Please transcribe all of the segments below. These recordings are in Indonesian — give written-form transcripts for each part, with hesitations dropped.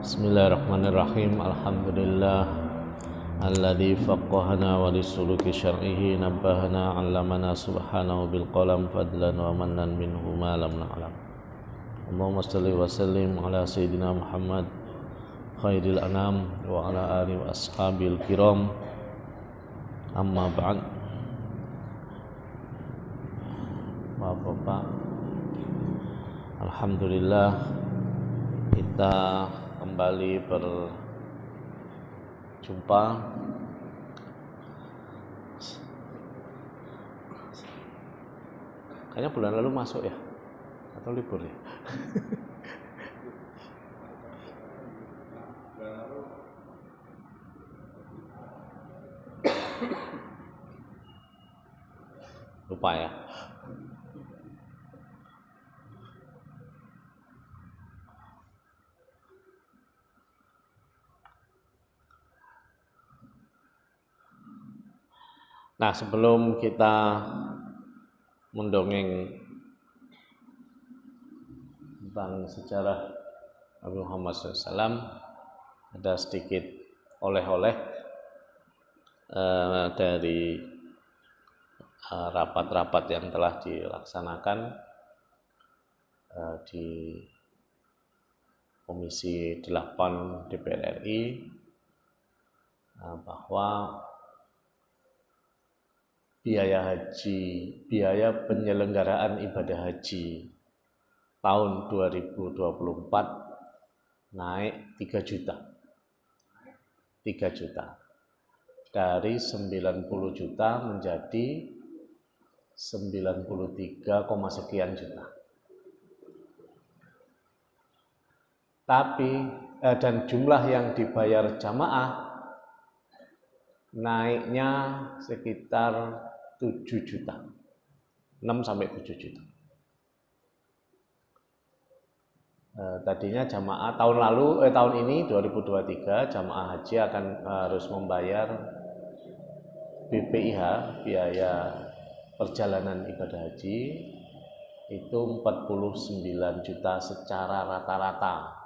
Bismillahirrahmanirrahim. Alhamdulillah alladzi faqqahana wa lisuluki syar'ihi nabbahana 'allamana subhanahu bil qalam fadlan wa mannan minhu ma lam na'lam. Allahumma shalli wa sallim ala sayyidina Muhammad khairil anam wa ala alihi wa ashabil kiram. Amma ba'd. Bapak-bapak, alhamdulillah kita kembali berjumpa kayaknya bulan lalu masuk ya atau libur ya. Lupa ya. Nah, sebelum kita mendongeng tentang sejarah Nabi Muhammad SAW, ada sedikit oleh-oleh dari rapat-rapat yang telah dilaksanakan di Komisi 8 DPR RI, bahwa biaya penyelenggaraan ibadah haji tahun 2024 naik 3 juta. Dari 90 juta menjadi 93, sekian juta. Tapi dan jumlah yang dibayar jamaah naiknya sekitar 7 juta, 6 sampai 7 juta. Tadinya jamaah tahun ini 2023 jamaah haji akan harus membayar BPIH, biaya perjalanan ibadah haji, itu 49 juta secara rata-rata.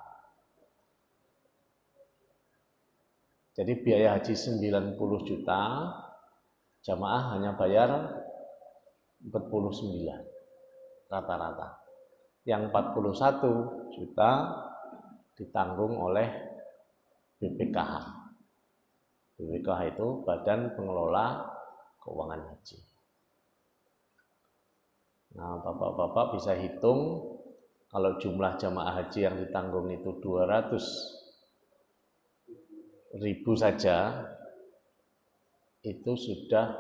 Jadi biaya haji 90 juta, jamaah hanya bayar 49 rata-rata. Yang 41 juta ditanggung oleh BPKH. BPKH itu Badan Pengelola Keuangan Haji. Nah, bapak-bapak bisa hitung kalau jumlah jamaah haji yang ditanggung itu 200.000 saja, itu sudah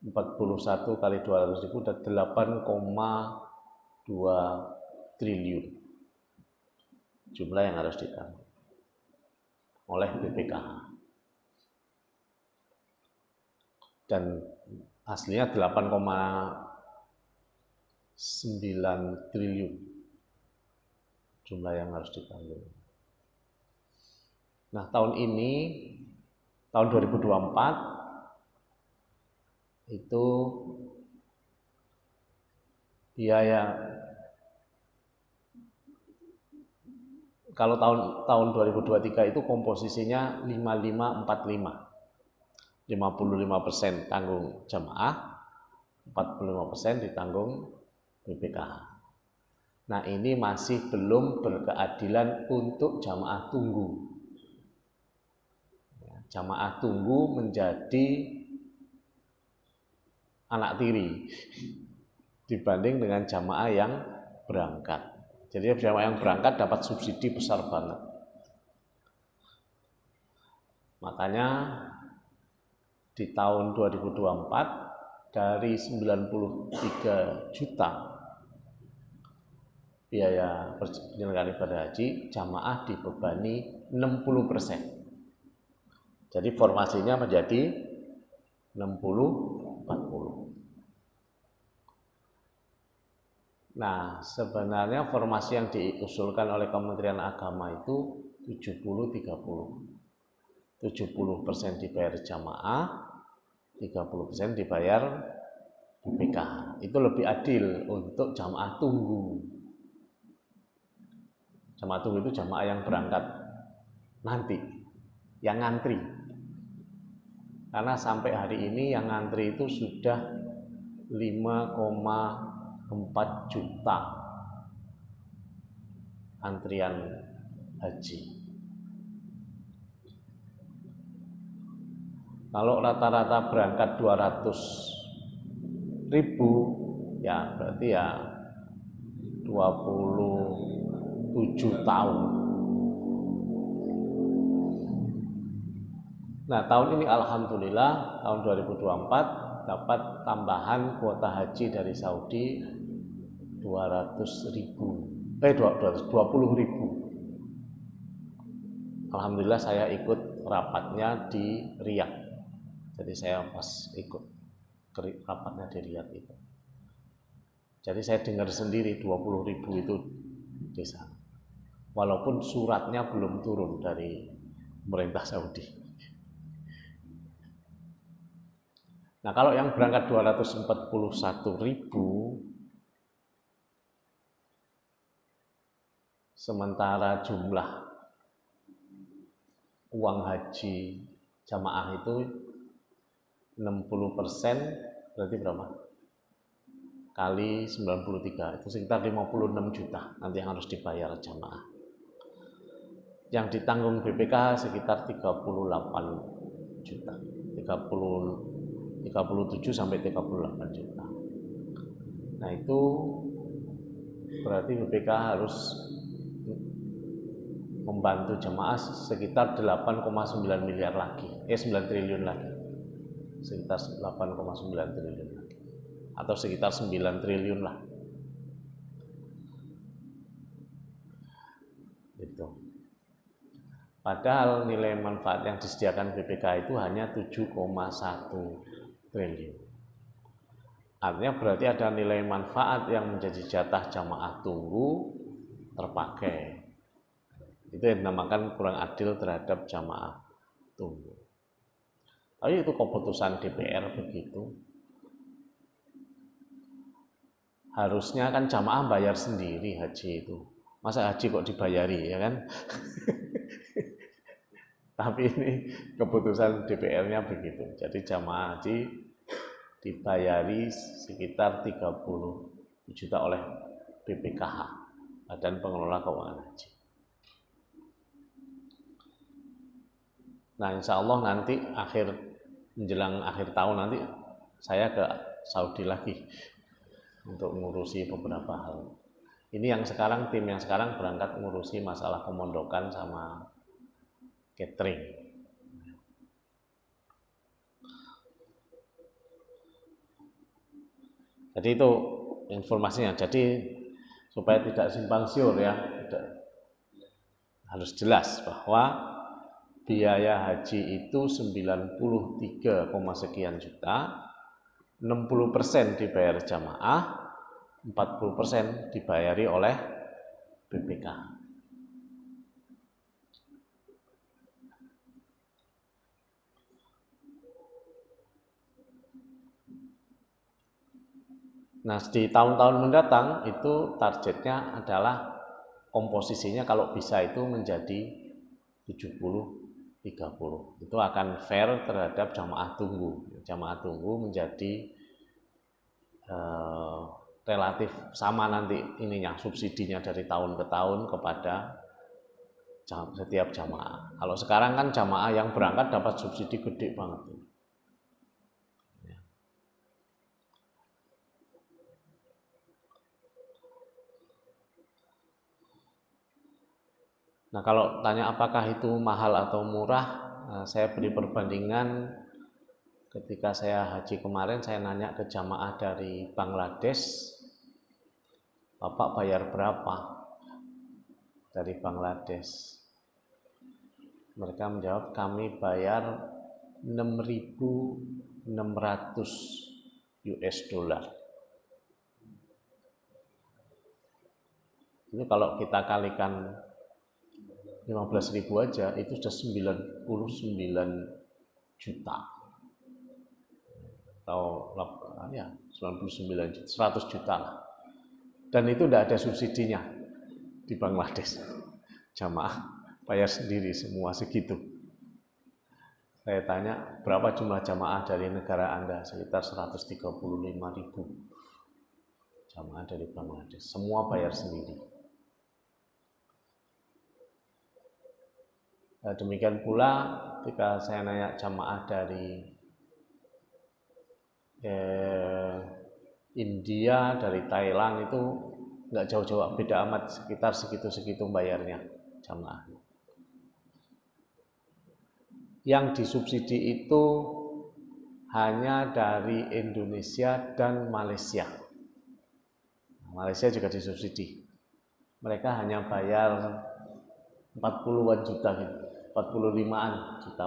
41 kali 200.000 sudah 8,2 triliun jumlah yang harus ditanggung oleh BPKH. Dan aslinya 8,9 triliun jumlah yang harus ditanggung. Nah, tahun ini, tahun 2024, itu biaya, kalau tahun 2023 itu komposisinya 55-45. 55% tanggung jamaah, 45% ditanggung BPKH. Nah, ini masih belum berkeadilan untuk jamaah tunggu. Jamaah tunggu menjadi anak tiri dibanding dengan jamaah yang berangkat. Jadi jamaah yang berangkat dapat subsidi besar banget. Makanya di tahun 2024 dari 93 juta biaya penyelenggaraan ibadah haji, jamaah dibebani 60%. Jadi formasinya menjadi 60-40. Nah, sebenarnya formasi yang diusulkan oleh Kementerian Agama itu 70-30. 70% dibayar jamaah, 30% dibayar BPKH. Itu lebih adil untuk jamaah tunggu. Jamaah tunggu itu jamaah yang berangkat nanti yang ngantri. Karena sampai hari ini yang ngantri itu sudah 5,4 juta antrian haji. Kalau rata-rata berangkat 200.000, ya berarti ya 27 tahun. Nah, tahun ini alhamdulillah tahun 2024 dapat tambahan kuota haji dari Saudi 20.000. 20.000. Alhamdulillah saya ikut rapatnya di Riyadh. Jadi saya pas ikut rapatnya di Riyadh itu. Jadi saya dengar sendiri 20.000 itu di sana. Walaupun suratnya belum turun dari pemerintah Saudi. Nah, kalau yang berangkat 241.000, sementara jumlah uang haji jamaah itu 60%, berarti berapa? Kali 93, itu sekitar 56 juta nanti yang harus dibayar jamaah. Yang ditanggung BPKH sekitar 38 juta, 37 sampai 38 juta. Nah, itu berarti BPK harus membantu jemaah sekitar 8,9 miliar lagi, 9 triliun lagi. Sekitar 8,9 triliun lagi. Atau sekitar 9 triliun lah. Itu. Padahal nilai manfaat yang disediakan BPK itu hanya 7,1 triliun. Artinya berarti ada nilai manfaat yang menjadi jatah jamaah tunggu terpakai. Itu yang dinamakan kurang adil terhadap jamaah tunggu. Tapi itu keputusan DPR begitu. Harusnya kan jamaah bayar sendiri haji itu. Masa haji kok dibayari, ya kan? Tapi ini keputusan DPR-nya begitu. Jadi jamaah haji dibayari sekitar 30 juta oleh BPKH, Badan Pengelola Keuangan Haji. Nah, insya Allah nanti menjelang akhir tahun nanti saya ke Saudi lagi untuk ngurusi beberapa hal. Ini tim yang sekarang berangkat ngurusi masalah pemondokan sama catering. Jadi itu informasinya. Jadi supaya tidak simpang siur ya, harus jelas bahwa biaya haji itu 93, sekian juta, 60% dibayar jamaah, 40% dibayari oleh BPK. Nah, di tahun-tahun mendatang itu targetnya adalah komposisinya kalau bisa itu menjadi 70-30. Itu akan fair terhadap jamaah tunggu. Jamaah tunggu menjadi relatif sama nanti ininya, subsidinya dari tahun ke tahun kepada setiap jamaah. Kalau sekarang kan jamaah yang berangkat dapat subsidi gede banget. Nah, kalau tanya apakah itu mahal atau murah, saya beri perbandingan ketika saya haji kemarin, saya nanya ke jamaah dari Bangladesh, Bapak bayar berapa dari Bangladesh? Mereka menjawab, kami bayar 6.600 US dollar. Ini kalau kita kalikan 15.000 aja itu sudah 99 juta atau ya 99 juta, 100 juta lah. Dan itu tidak ada subsidinya di Bangladesh jamaah. bayar sendiri semua segitu. Saya tanya, berapa jumlah jamaah dari negara Anda? Sekitar 135.000 jamaah dari Bangladesh. Semua bayar sendiri. Demikian pula ketika saya nanya jamaah dari India, dari Thailand itu nggak jauh-jauh, beda amat, sekitar segitu-segitu bayarnya jamaah. Yang disubsidi itu hanya dari Indonesia dan Malaysia. Malaysia juga disubsidi. Mereka hanya bayar 40-an juta gitu, 45-an juta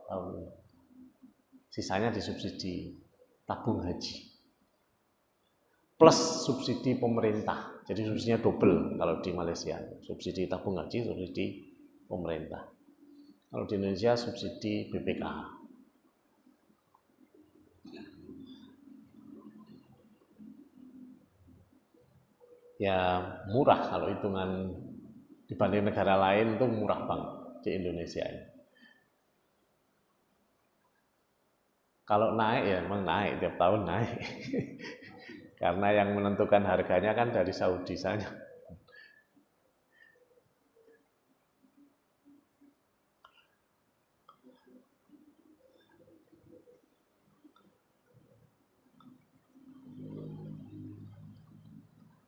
tahun. Sisanya disubsidi tabung haji. Plus subsidi pemerintah. Jadi subsidinya double kalau di Malaysia. Subsidi tabung haji, subsidi pemerintah. Kalau di Indonesia subsidi BPKH. Ya murah kalau hitungan dibanding negara lain, itu murah banget di Indonesia ini. Kalau naik ya memang naik, tiap tahun naik. Karena yang menentukan harganya kan dari Saudi saja.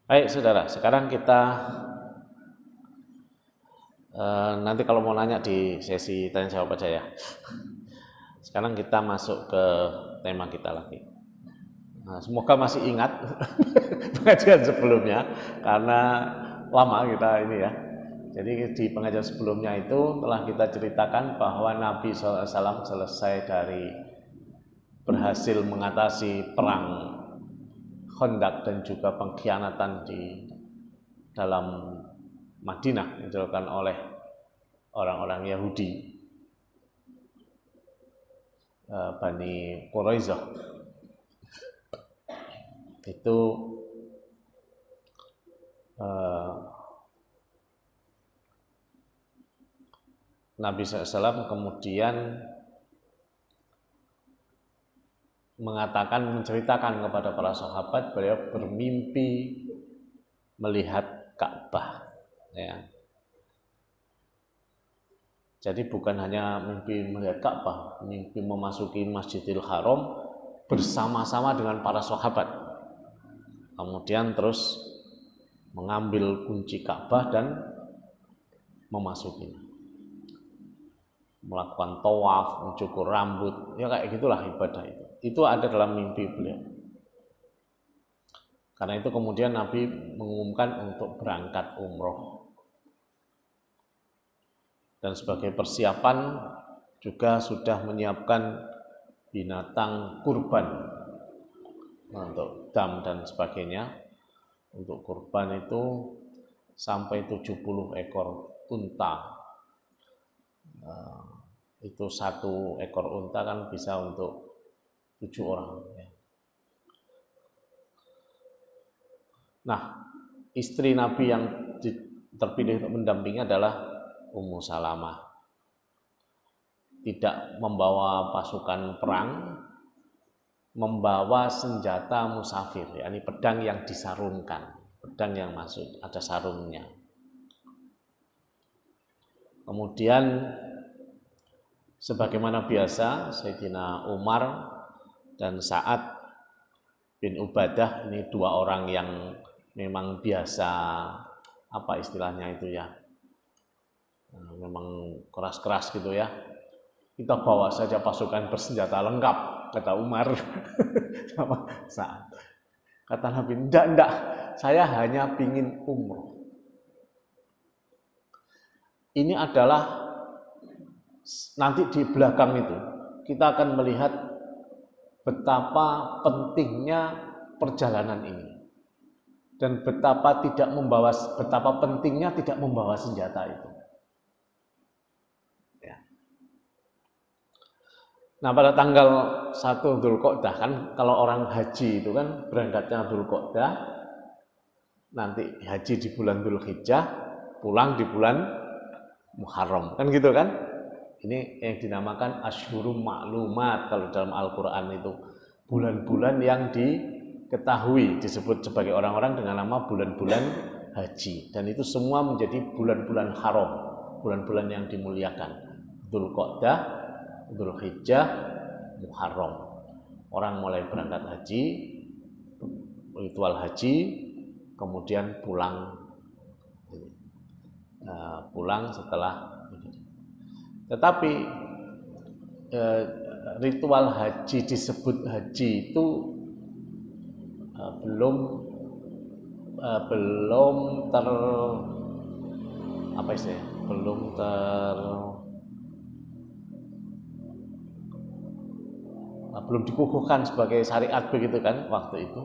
Baik saudara, sekarang kita nanti kalau mau nanya di sesi tanya jawab aja ya. Sekarang kita masuk ke tema kita lagi. Nah, semoga masih ingat pengajian sebelumnya, karena lama kita ini ya. Jadi di pengajian sebelumnya itu telah kita ceritakan bahwa Nabi SAW selesai dari berhasil mengatasi perang Khandaq dan juga pengkhianatan di dalam Madinah yang dilakukan oleh orang-orang Yahudi, Bani Quraisyah. Itu Nabi SAW kemudian menceritakan kepada para sahabat, beliau bermimpi melihat Ka'bah, ya. Jadi bukan hanya mimpi melihat Ka'bah, mimpi memasuki Masjidil Haram bersama-sama dengan para sahabat. Kemudian terus mengambil kunci Ka'bah dan memasukinya, melakukan tawaf, mencukur rambut, ya kayak gitulah ibadah itu. Itu ada dalam mimpi beliau. Karena itu kemudian Nabi mengumumkan untuk berangkat umroh. Dan sebagai persiapan juga sudah menyiapkan binatang kurban untuk dam dan sebagainya. Untuk kurban itu sampai 70 ekor unta. Itu satu ekor unta kan bisa untuk 7 orang. Nah, istri Nabi yang terpilih untuk mendampingi adalah Ummu Salamah. Tidak membawa pasukan perang, membawa senjata musafir, yakni pedang yang disarungkan, pedang yang masuk ada sarungnya. Kemudian sebagaimana biasa, Sayyidina Umar dan Sa'ad bin Ubadah, ini 2 orang yang memang biasa, apa istilahnya itu ya, memang keras-keras gitu ya. Kita bawa saja pasukan bersenjata lengkap, kata Umar sama Sa'ad. Kata Nabi, enggak, saya hanya pingin umroh. Ini adalah nanti di belakang itu kita akan melihat betapa pentingnya perjalanan ini dan betapa pentingnya tidak membawa senjata itu. Ya. Nah, pada tanggal 1 Dzulqa'dah kan, kalau orang haji itu kan berangkatnya Dzulqa'dah, nanti haji di bulan Dzulhijjah, pulang di bulan Muharram, kan gitu kan? Ini yang dinamakan Asyhurum Ma'lumat kalau dalam Al-Qur'an itu. Bulan-bulan yang diketahui disebut sebagai orang-orang dengan nama bulan-bulan haji, dan itu semua menjadi bulan-bulan haram, bulan-bulan yang dimuliakan. Dzulqa'dah, Dzulhijjah, Muharram. Orang mulai berangkat haji, ritual haji, kemudian pulang setelah. Tetapi ritual haji disebut haji itu belum dikukuhkan sebagai syariat begitu kan waktu itu.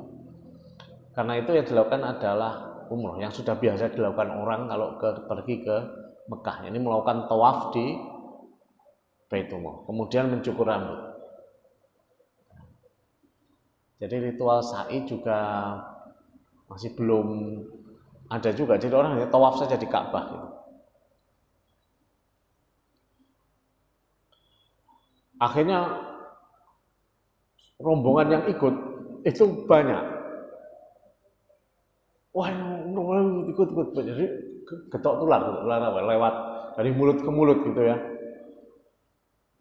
Karena itu yang dilakukan adalah umroh yang sudah biasa dilakukan orang kalau pergi ke Mekah. Ini melakukan tawaf di Baitullah, kemudian mencukur rambut. Jadi ritual sa'i juga masih belum ada juga. Jadi orang hanya tawaf saja di Ka'bah gitu. Akhirnya rombongan yang ikut itu banyak. Wah, ikut jadi getok tular lewat dari mulut ke mulut gitu ya.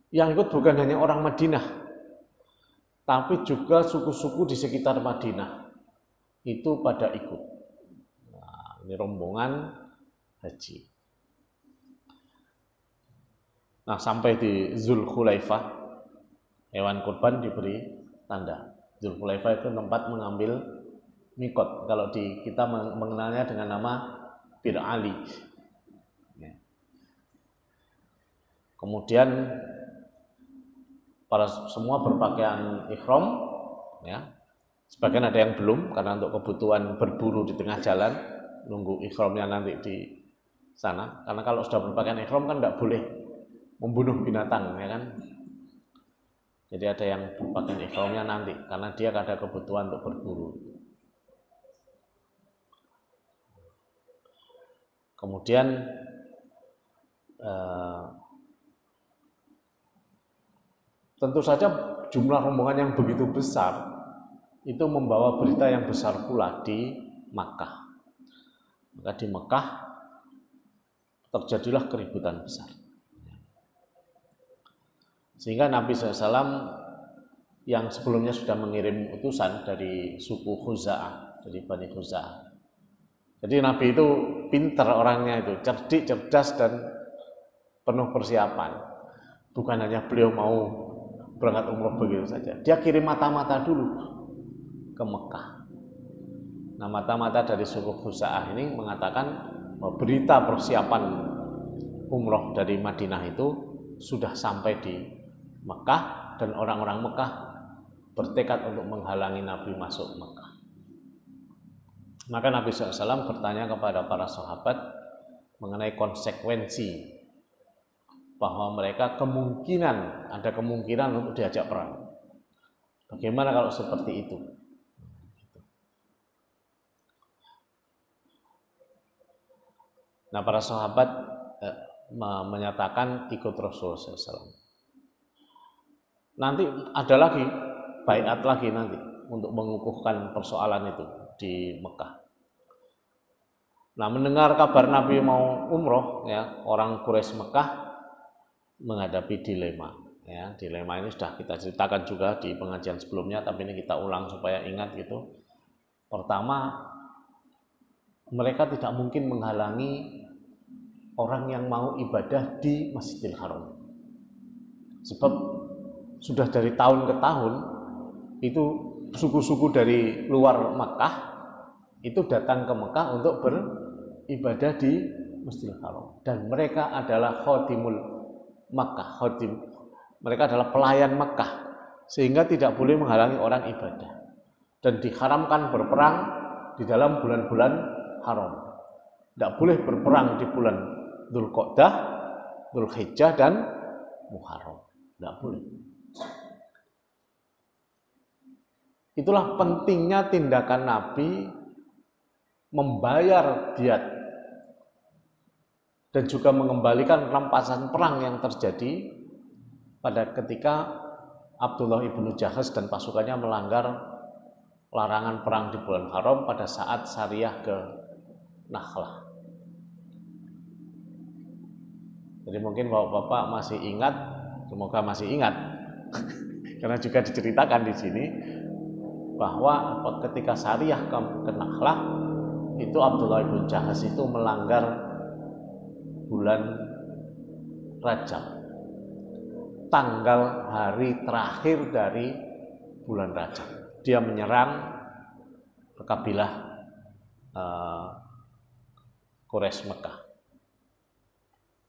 Yang ikut bukan hanya orang Madinah, tapi juga suku-suku di sekitar Madinah itu pada ikut. Nah, ini rombongan haji. Nah, sampai di Dzulhulaifah, hewan kurban diberi tanda. Dzulhulaifah itu tempat mengambil mikot. Kalau kita mengenalnya dengan nama Bir Ali. Kemudian semua berpakaian ihram, ya. Sebagian ada yang belum karena untuk kebutuhan berburu di tengah jalan, nunggu ihramnya nanti di sana. Karena kalau sudah berpakaian ihram kan tidak boleh membunuh binatang, ya kan? Jadi ada yang berpakaian ihramnya nanti karena dia ada kebutuhan untuk berburu. Kemudian tentu saja jumlah rombongan yang begitu besar itu membawa berita yang besar pula di Makkah. Maka di Makkah terjadilah keributan besar. Sehingga Nabi SAW yang sebelumnya sudah mengirim utusan dari suku Khuza'ah, dari Bani Khuza'ah. Jadi Nabi itu pintar orangnya itu, cerdik, cerdas, dan penuh persiapan. Bukan hanya beliau mau berangkat umroh begitu saja. Dia kirim mata-mata dulu ke Mekah. Nah, mata-mata dari suku Khuza'ah ini mengatakan bahwa berita persiapan umroh dari Madinah itu sudah sampai di Mekah dan orang-orang Mekah bertekad untuk menghalangi Nabi masuk Mekah. Maka Nabi SAW bertanya kepada para sahabat mengenai konsekuensi bahwa mereka ada kemungkinan untuk diajak perang. Bagaimana kalau seperti itu? Nah, para sahabat menyatakan ikut Rasulullah SAW. Nanti ada lagi, baiat lagi nanti untuk mengukuhkan persoalan itu di Mekah. Nah, mendengar kabar Nabi mau umroh, ya, orang Quraisy Mekah menghadapi dilema. Ya, dilema ini sudah kita ceritakan juga di pengajian sebelumnya, tapi ini kita ulang supaya ingat gitu. Pertama, mereka tidak mungkin menghalangi orang yang mau ibadah di Masjidil Haram. Sebab sudah dari tahun ke tahun itu suku-suku dari luar Makkah itu datang ke Mekah untuk beribadah di Masjidil Haram, dan mereka adalah khodimul Makkah, mereka adalah pelayan Makkah, sehingga tidak boleh menghalangi orang ibadah, dan diharamkan berperang di dalam bulan-bulan haram. Tidak boleh berperang di bulan Dzulqa'dah, Dzulhijjah, dan Muharram. Tidak boleh. Itulah pentingnya tindakan Nabi membayar diat dan juga mengembalikan rampasan perang yang terjadi pada ketika Abdullah ibnu Jahaz dan pasukannya melanggar larangan perang di bulan haram pada saat Sariyah ke Nakhlah. Jadi mungkin bapak-bapak masih ingat, semoga masih ingat, karena juga diceritakan di sini bahwa ketika Sariyah ke Nakhlah itu Abdullah ibnu Jahaz itu melanggar bulan Rajab, tanggal hari terakhir dari bulan Rajab. Dia menyerang kabilah Quraisy Mekah,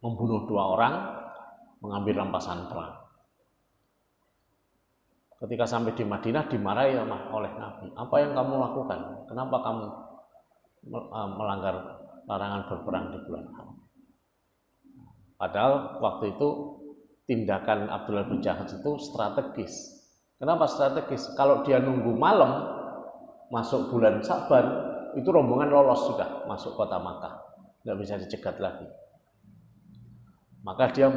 membunuh 2 orang, mengambil rampasan perang. Ketika sampai di Madinah dimarahi oleh Nabi. Apa yang kamu lakukan? Kenapa kamu melanggar larangan berperang di bulan haram? Padahal waktu itu tindakan Abdullah bin Jahaz itu strategis. Kenapa strategis? Kalau dia nunggu malam masuk bulan Sa'ban, itu rombongan lolos sudah masuk kota Makkah, nggak bisa dicegat lagi. Maka dia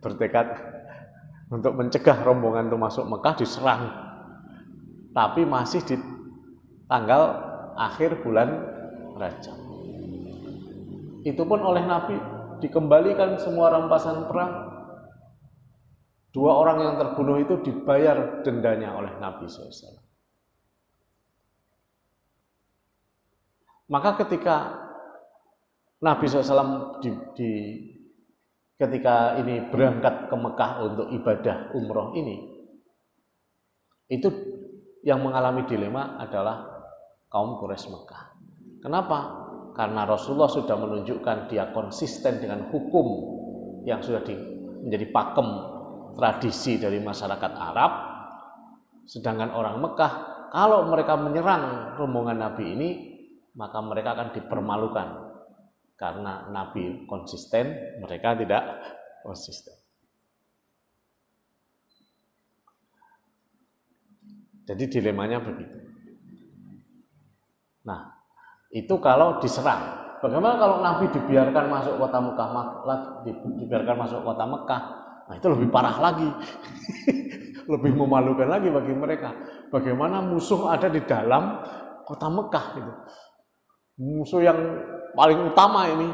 bertekad untuk mencegah rombongan itu masuk Mekah, diserang. Tapi masih di tanggal akhir bulan Rajab. Itu pun oleh Nabi dikembalikan semua rampasan perang. 2 orang yang terbunuh itu dibayar dendanya oleh Nabi SAW. Maka ketika Nabi SAW ketika ini berangkat ke Mekah untuk ibadah umroh ini, itu yang mengalami dilema adalah kaum Quraisy Mekah. Kenapa? Karena Rasulullah sudah menunjukkan dia konsisten dengan hukum yang sudah menjadi pakem tradisi dari masyarakat Arab. Sedangkan orang Mekah, kalau mereka menyerang rombongan Nabi ini, maka mereka akan dipermalukan. Karena Nabi konsisten, mereka tidak konsisten. Jadi dilemanya begitu. Nah, itu kalau diserang. Bagaimana kalau Nabi dibiarkan masuk kota Mekah, dibiarkan masuk kota Mekah? Nah, itu lebih parah lagi. Lebih memalukan lagi bagi mereka. Bagaimana musuh ada di dalam kota Mekah gitu. Musuh yang paling utama ini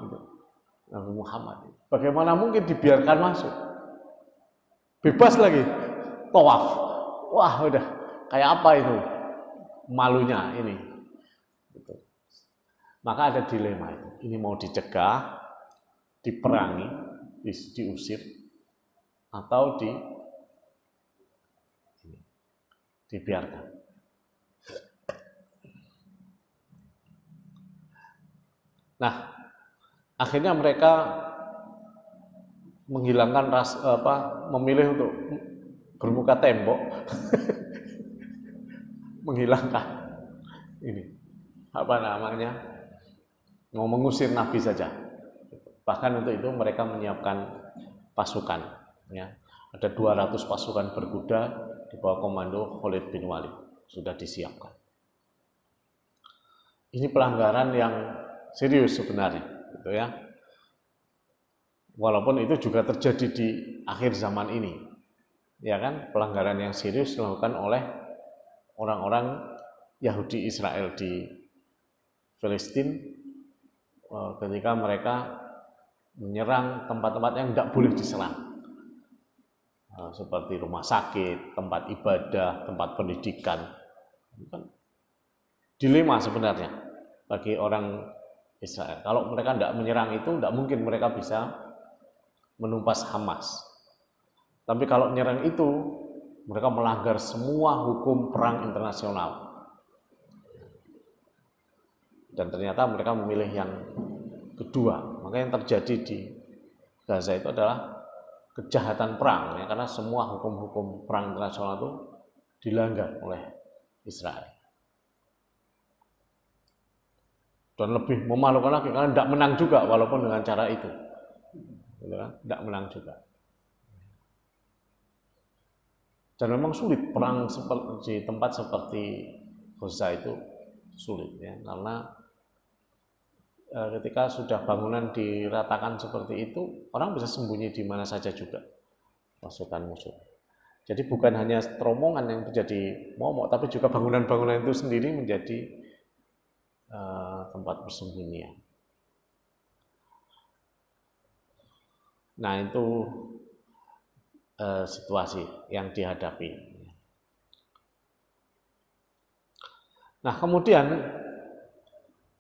gitu. Nabi Muhammad. Bagaimana mungkin dibiarkan masuk? Bebas lagi. Tawaf. Wah, udah kayak apa itu? Malunya ini. Gitu. Maka ada dilema itu. Ini mau dicegah, diperangi, diusir, atau dibiarkan. Nah, akhirnya mereka menghilangkan memilih untuk bermuka tembok, menghilangkan ini mau mengusir Nabi saja. Bahkan untuk itu mereka menyiapkan pasukan, ya. Ada 200 pasukan berkuda di bawah komando Khalid bin Walid sudah disiapkan. Ini pelanggaran yang serius sebenarnya, gitu ya. Walaupun itu juga terjadi di akhir zaman ini, ya kan, pelanggaran yang serius dilakukan oleh orang-orang Yahudi Israel di Palestina ketika mereka menyerang tempat-tempat yang tidak boleh diserang, seperti rumah sakit, tempat ibadah, tempat pendidikan. Dilema sebenarnya bagi orang Israel. Kalau mereka tidak menyerang itu, tidak mungkin mereka bisa menumpas Hamas. Tapi kalau menyerang itu, mereka melanggar semua hukum perang internasional. Dan ternyata mereka memilih yang kedua. Maka yang terjadi di Gaza itu adalah kejahatan perang, ya, karena semua hukum-hukum perang internasional itu dilanggar oleh Israel. Dan lebih memalukan lagi karena tidak menang juga walaupun dengan cara itu, tidak menang juga. Dan memang sulit perang di tempat seperti Gaza itu sulit, ya, karena ketika sudah bangunan diratakan seperti itu, orang bisa sembunyi di mana saja juga pasukan musuh. Jadi bukan hanya terowongan yang menjadi momok, tapi juga bangunan-bangunan itu sendiri menjadi tempat persembunyian. Nah, itu situasi yang dihadapi. Nah, kemudian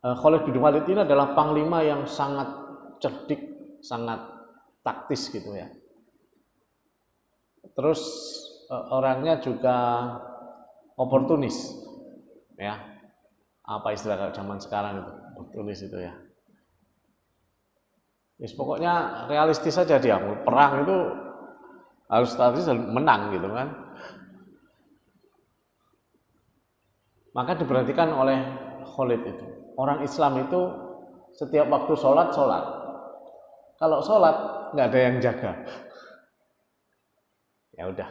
Khalid bin Walid ini adalah panglima yang sangat cerdik, sangat taktis gitu ya. Terus orangnya juga oportunis, ya. Apa istilah zaman sekarang itu? Oportunis itu ya. Pokoknya realistis saja dia. Perang itu harus strategis, menang gitu kan. Maka diperhatikan oleh Khalid itu. Orang Islam itu setiap waktu sholat. Kalau sholat nggak ada yang jaga. Ya udah,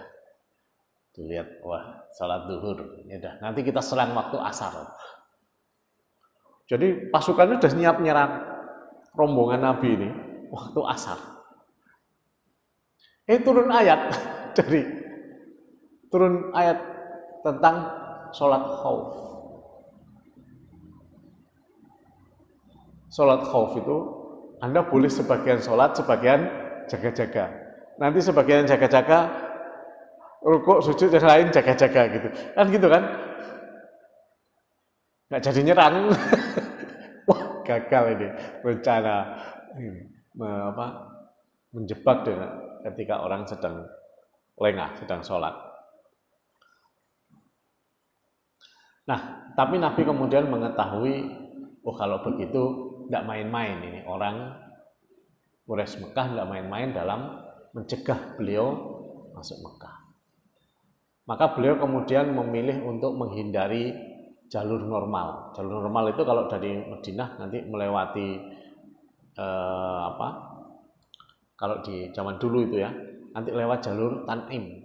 dilihat, wah sholat duhur. Ya udah, nanti kita serang waktu asar. Jadi pasukannya sudah siap nyerang rombongan Nabi ini waktu asar. Turun ayat turun ayat tentang sholat khauf. Sholat khauf itu Anda boleh sebagian sholat, sebagian jaga-jaga. Nanti sebagian jaga-jaga, rukuk, sujud, yang lain jaga-jaga gitu. Kan gitu kan? Nggak jadi nyerang. Wah, gagal ini rencana menjebak dengan ketika orang sedang lengah, sedang sholat. Nah, tapi Nabi kemudian mengetahui, kalau begitu tidak main-main ini orang Quraisy Mekah, tidak main-main dalam mencegah beliau masuk Mekah. Maka beliau kemudian memilih untuk menghindari jalur normal. Jalur normal itu kalau dari Madinah nanti melewati kalau di zaman dulu itu ya, nanti lewat jalur Tan'im.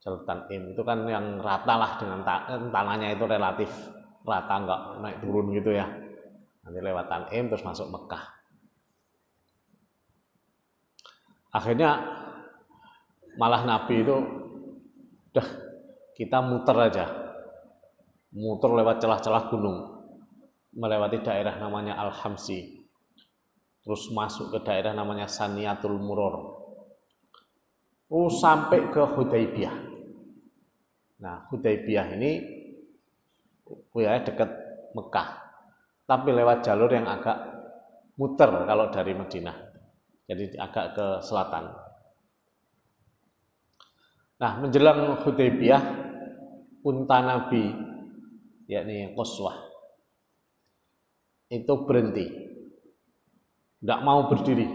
Jalur Tan'im itu kan yang rata lah dengan tanahnya itu relatif rata, enggak naik turun gitu ya. Nanti lewat Tan'im terus masuk Mekah. Akhirnya malah Nabi itu udah, kita muter aja, muter lewat celah-celah gunung, melewati daerah namanya Al-Hamsi, terus masuk ke daerah namanya Saniyatul Muror, sampai ke Hudaybiyah. Nah, Hudaybiyah ini wilayah dekat Mekah, tapi lewat jalur yang agak muter kalau dari Madinah, jadi agak ke selatan. Nah, menjelang Hudaybiyah, unta Nabi, yakni Qaswah, itu berhenti, tidak mau berdiri,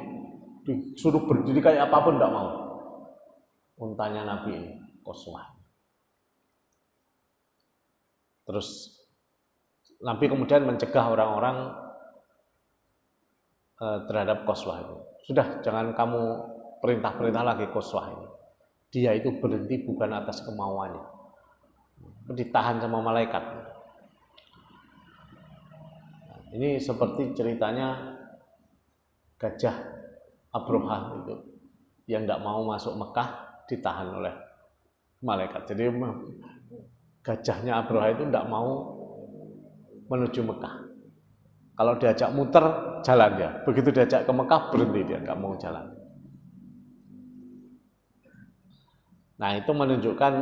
disuruh berdiri kayak apapun tidak mau. Untanya Nabi ini, Qaswah. Terus Nabi kemudian mencegah orang-orang terhadap Qaswah itu. Sudah, jangan kamu perintah-perintah lagi Qaswah ini. Dia itu berhenti bukan atas kemauannya, ditahan sama malaikat. Ini seperti ceritanya gajah Abrohah itu, yang tidak mau masuk Mekah ditahan oleh malaikat. Jadi gajahnya Abrohah itu tidak mau menuju Mekah. Kalau diajak muter, jalan dia. Begitu diajak ke Mekah, berhenti dia, nggak mau jalan. Nah, itu menunjukkan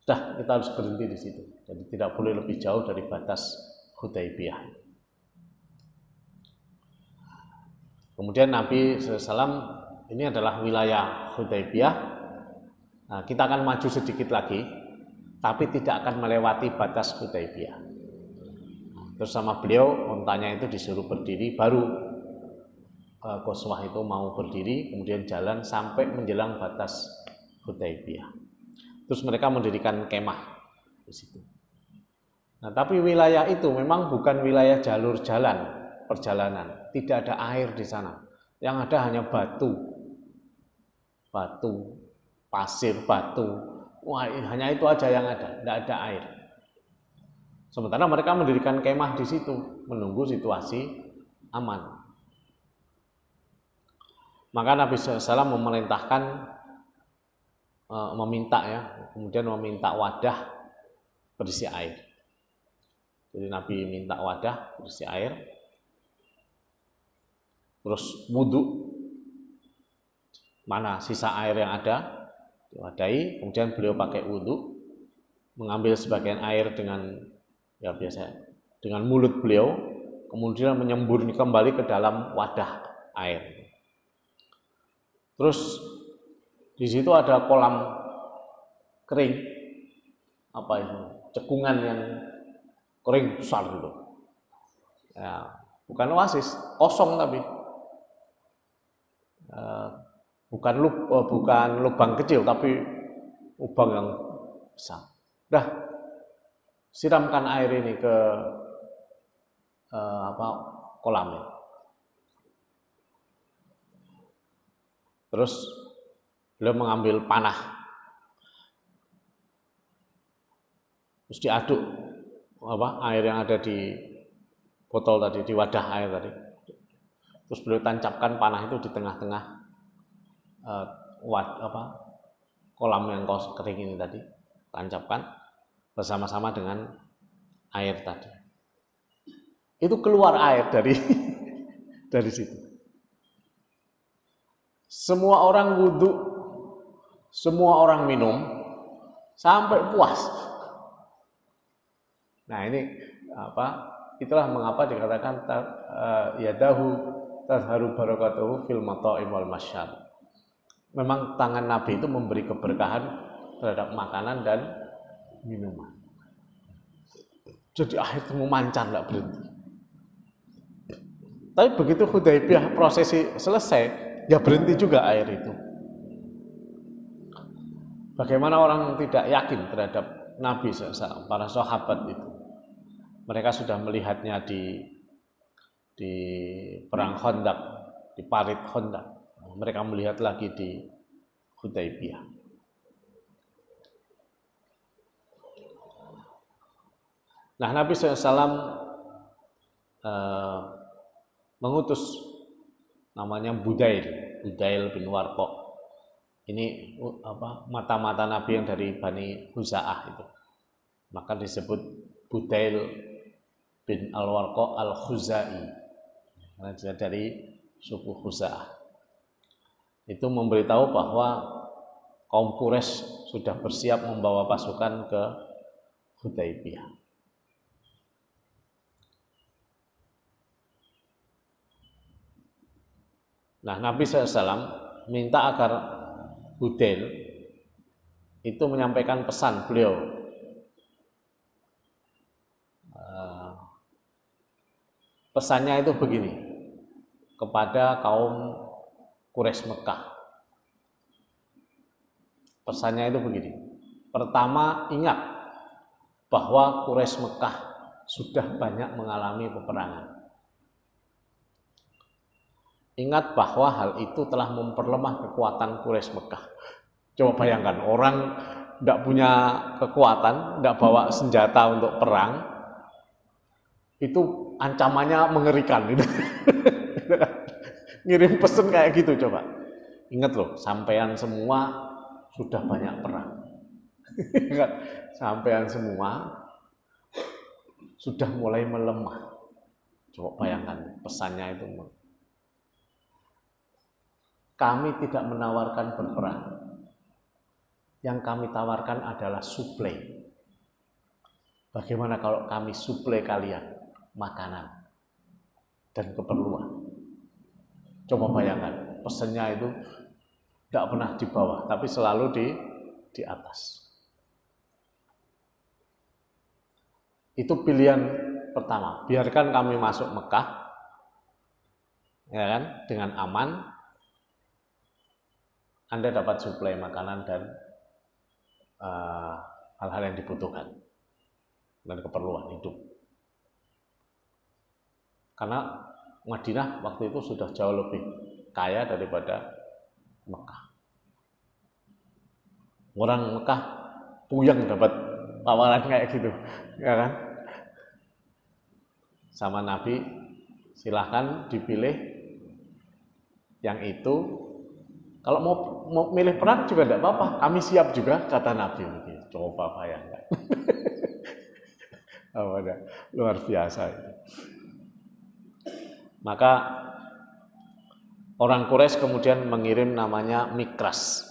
kita harus berhenti di situ. Jadi tidak boleh lebih jauh dari batas Hudaybiyah. Kemudian Nabi SAW, ini adalah wilayah Hudaybiyah. Nah, kita akan maju sedikit lagi, tapi tidak akan melewati batas Hudaybiyah. Terus sama beliau, untanya itu disuruh berdiri, baru Qaswah itu mau berdiri, kemudian jalan sampai menjelang batas Hudaybiyah. Terus mereka mendirikan kemah di situ. Nah, tapi wilayah itu memang bukan wilayah jalur jalan, perjalanan. Tidak ada air di sana. Yang ada hanya batu, pasir, batu. Wah, hanya itu aja yang ada, tidak ada air. Sementara mereka mendirikan kemah di situ, menunggu situasi aman. Maka Nabi SAW memerintahkan, kemudian meminta wadah berisi air. Jadi Nabi minta wadah berisi air, terus wudhu, mana sisa air yang ada diwadahi, kemudian beliau pakai wudhu, mengambil sebagian air dengan dengan mulut beliau, kemudian menyembur kembali ke dalam wadah air. Terus di situ ada kolam kering, cekungan yang kering besar gitu. Ya, bukan oasis, kosong tapi bukan lubang kecil tapi lubang yang besar. Dah, siramkan air ini ke kolamnya. Terus beliau mengambil panah, terus diaduk air yang ada di botol tadi, di wadah air tadi. Terus beliau tancapkan panah itu di tengah-tengah kolam yang kering ini tadi, tancapkan bersama-sama dengan air tadi. Itu keluar air dari situ. Semua orang wudhu, semua orang minum sampai puas. Nah, ini itulah mengapa dikatakan yadahu tazharu barakatuhu fil mata'im wal masyar. Memang tangan Nabi itu memberi keberkahan terhadap makanan dan minuman. Jadi air itu memancar, tidak berhenti. Tapi begitu Hudaybiyah prosesi selesai, ya berhenti juga air itu. Bagaimana orang tidak yakin terhadap Nabi SAW, para sahabat itu. Mereka sudah melihatnya di perang Khandaq, di parit Khandaq. Mereka melihat lagi di Hudaybiyah. Nah, Nabi SAW mengutus namanya Budail bin Warqa. Ini mata-mata Nabi yang dari Bani Huza'ah itu. Maka disebut Budail bin Al-Warqa Al-Khuzai, karena dari suku Huza'ah. Itu memberitahu bahwa kaum Quraisy sudah bersiap membawa pasukan ke Hudaybiyah. Nah, Nabi SAW minta agar Budail itu menyampaikan pesan beliau. Pesannya itu begini kepada kaum Quraisy Mekah. Pesannya itu begini. Pertama, ingat bahwa Quraisy Mekah sudah banyak mengalami peperangan. Ingat bahwa hal itu telah memperlemah kekuatan Quraisy Mekah. Coba bayangkan, orang tidak punya kekuatan, tidak bawa senjata untuk perang, itu ancamannya mengerikan. Ngirim pesen kayak gitu coba. Ingat loh, sampean semua sudah banyak perang. Ingat, sampean semua sudah mulai melemah. Coba bayangkan pesannya itu. Kami tidak menawarkan berperang. Yang kami tawarkan adalah suplai. Bagaimana kalau kami suplai kalian makanan dan keperluan? Coba bayangkan, pesannya itu tidak pernah di bawah, tapi selalu di atas. Itu pilihan pertama. Biarkan kami masuk Mekah, ya kan, dengan aman. Anda dapat suplai makanan dan hal-hal yang dibutuhkan dan keperluan hidup. Karena Madinah waktu itu sudah jauh lebih kaya daripada Mekah. Orang Mekah puyeng dapat tawaran kayak gitu, ya kan? Sama Nabi, silahkan dipilih yang itu. Kalau mau milih perang juga tidak apa-apa, kami siap juga, kata Nabi. Coba bayangkan. Luar biasa itu. Maka orang Quraisy kemudian mengirim namanya Mikras.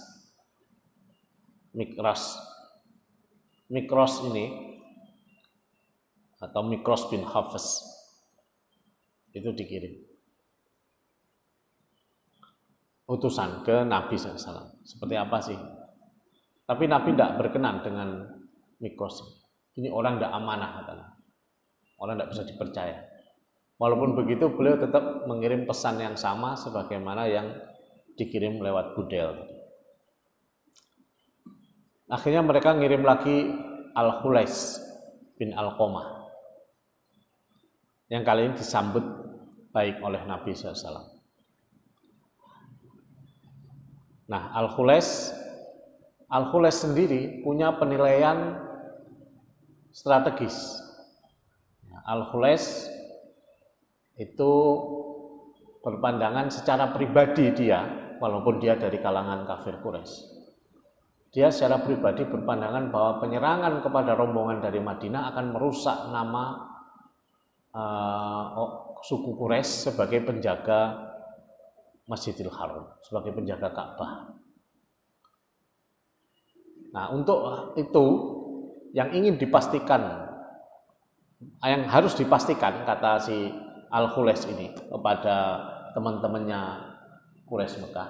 Mikros ini atau Mikros bin Hafs itu dikirim utusan ke Nabi SAW. Seperti apa sih? Tapi Nabi tidak berkenan dengan Mikros. Ini orang tidak amanah, katanya. Orang tidak bisa dipercaya. Walaupun begitu, beliau tetap mengirim pesan yang sama sebagaimana yang dikirim lewat Budel. Akhirnya mereka ngirim lagi Al-Khulais bin Al-Qamah, yang kali ini disambut baik oleh Nabi SAW. Nah, Al-Khulais sendiri punya penilaian strategis. Al-Khulais itu berpandangan secara pribadi dia, walaupun dia dari kalangan kafir Quraisy, dia secara pribadi berpandangan bahwa penyerangan kepada rombongan dari Madinah akan merusak nama suku Quraisy sebagai penjaga Masjidil Haram, sebagai penjaga Ka'bah. Nah, untuk itu yang ingin dipastikan, yang harus dipastikan, kata si Al-Khulais ini kepada teman-temannya Quraisy Mekah,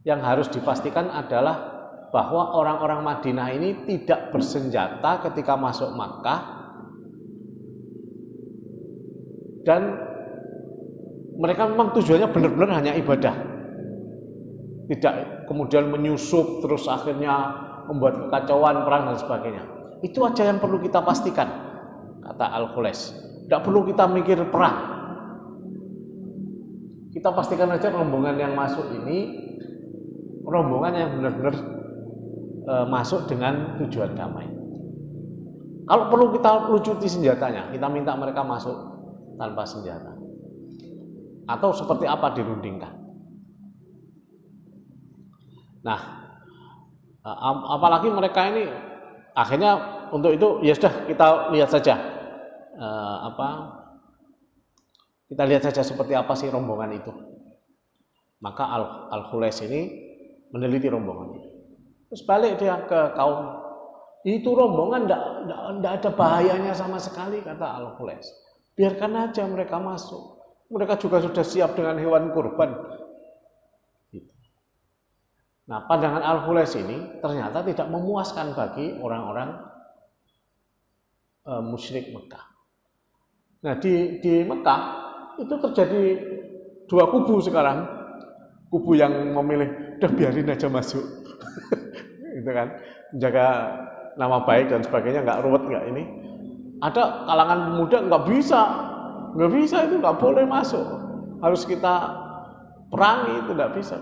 yang harus dipastikan adalah bahwa orang-orang Madinah ini tidak bersenjata ketika masuk Makkah, dan mereka memang tujuannya benar-benar hanya ibadah, tidak kemudian menyusup terus akhirnya membuat kekacauan, perang dan sebagainya. Itu aja yang perlu kita pastikan, kata Al-Khulais. Tidak perlu kita mikir perang. Kita pastikan aja rombongan yang masuk ini rombongan yang benar-benar masuk dengan tujuan damai. Kalau perlu kita lucuti senjatanya, kita minta mereka masuk tanpa senjata. Atau seperti apa dirundingkan. Nah, apalagi mereka ini akhirnya untuk itu ya sudah, kita lihat saja kita lihat saja seperti apa sih rombongan itu. Maka Al-Khulais ini meneliti rombongan itu. Terus balik dia ke kaum. Itu rombongan tidak ada bahayanya sama sekali, kata Al-Khulais. Biarkan aja mereka masuk. Mereka juga sudah siap dengan hewan kurban. Nah, pandangan Al-Khulais ini ternyata tidak memuaskan bagi orang-orang musyrik Mekah. Nah, di Mekah itu terjadi dua kubu sekarang. Kubu yang memilih, udah biarin aja masuk. Itu kan, menjaga nama baik dan sebagainya, nggak ruwet, nggak ini. Ada kalangan pemuda nggak bisa itu, nggak boleh masuk, harus kita perangi, itu nggak bisa,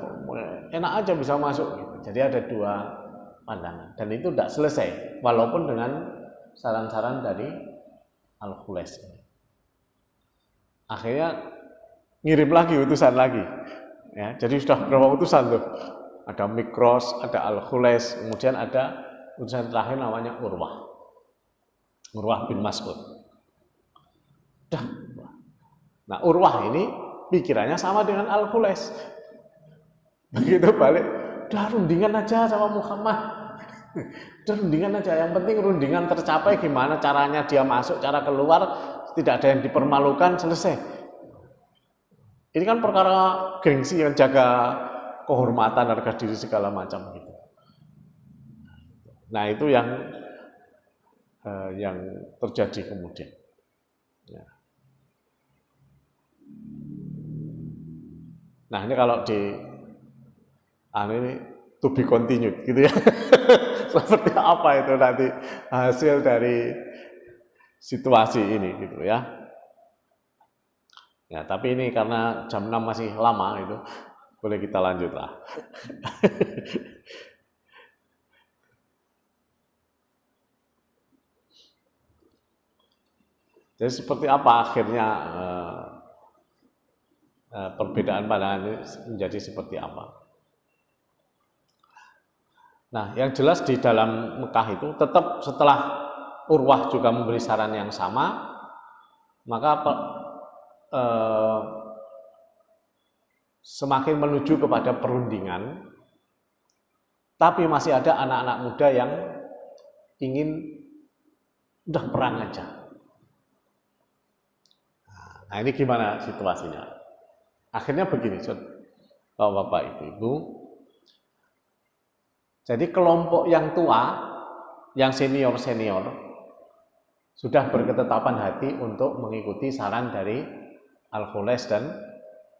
enak aja bisa masuk gitu. Jadi ada dua pandangan, dan itu tidak selesai walaupun dengan saran-saran dari Al-Khulais. Akhirnya ngirim lagi utusan lagi, ya. Jadi sudah berapa utusan tuh? Ada Mikros, ada Al-Khulais, kemudian ada utusan terakhir namanya Urwah bin Mas'ud. Nah, Urwah ini pikirannya sama dengan Al-Khulais. Begitu balik, udah rundingan aja sama Muhammad. Udah rundingan aja, yang penting rundingan tercapai, gimana caranya dia masuk, cara keluar, tidak ada yang dipermalukan, selesai. Ini kan perkara gengsi, yang jaga kehormatan, harga diri segala macam gitu. Nah, itu yang terjadi kemudian. Ya. Nah, ini kalau di ini to be continued gitu ya. Seperti apa itu nanti hasil dari situasi ini gitu ya. Ya, tapi ini karena jam 6 masih lama itu, boleh kita lanjut lah. Jadi seperti apa akhirnya perbedaan pandangan ini menjadi seperti apa? Nah, yang jelas di dalam Mekah itu tetap setelah Urwah juga memberi saran yang sama, maka semakin menuju kepada perundingan, tapi masih ada anak-anak muda yang ingin udah perang aja. Nah, ini gimana situasinya? Akhirnya begini, Bapak, Ibu. Jadi kelompok yang tua, yang senior-senior, sudah berketetapan hati untuk mengikuti saran dari Al-Khules dan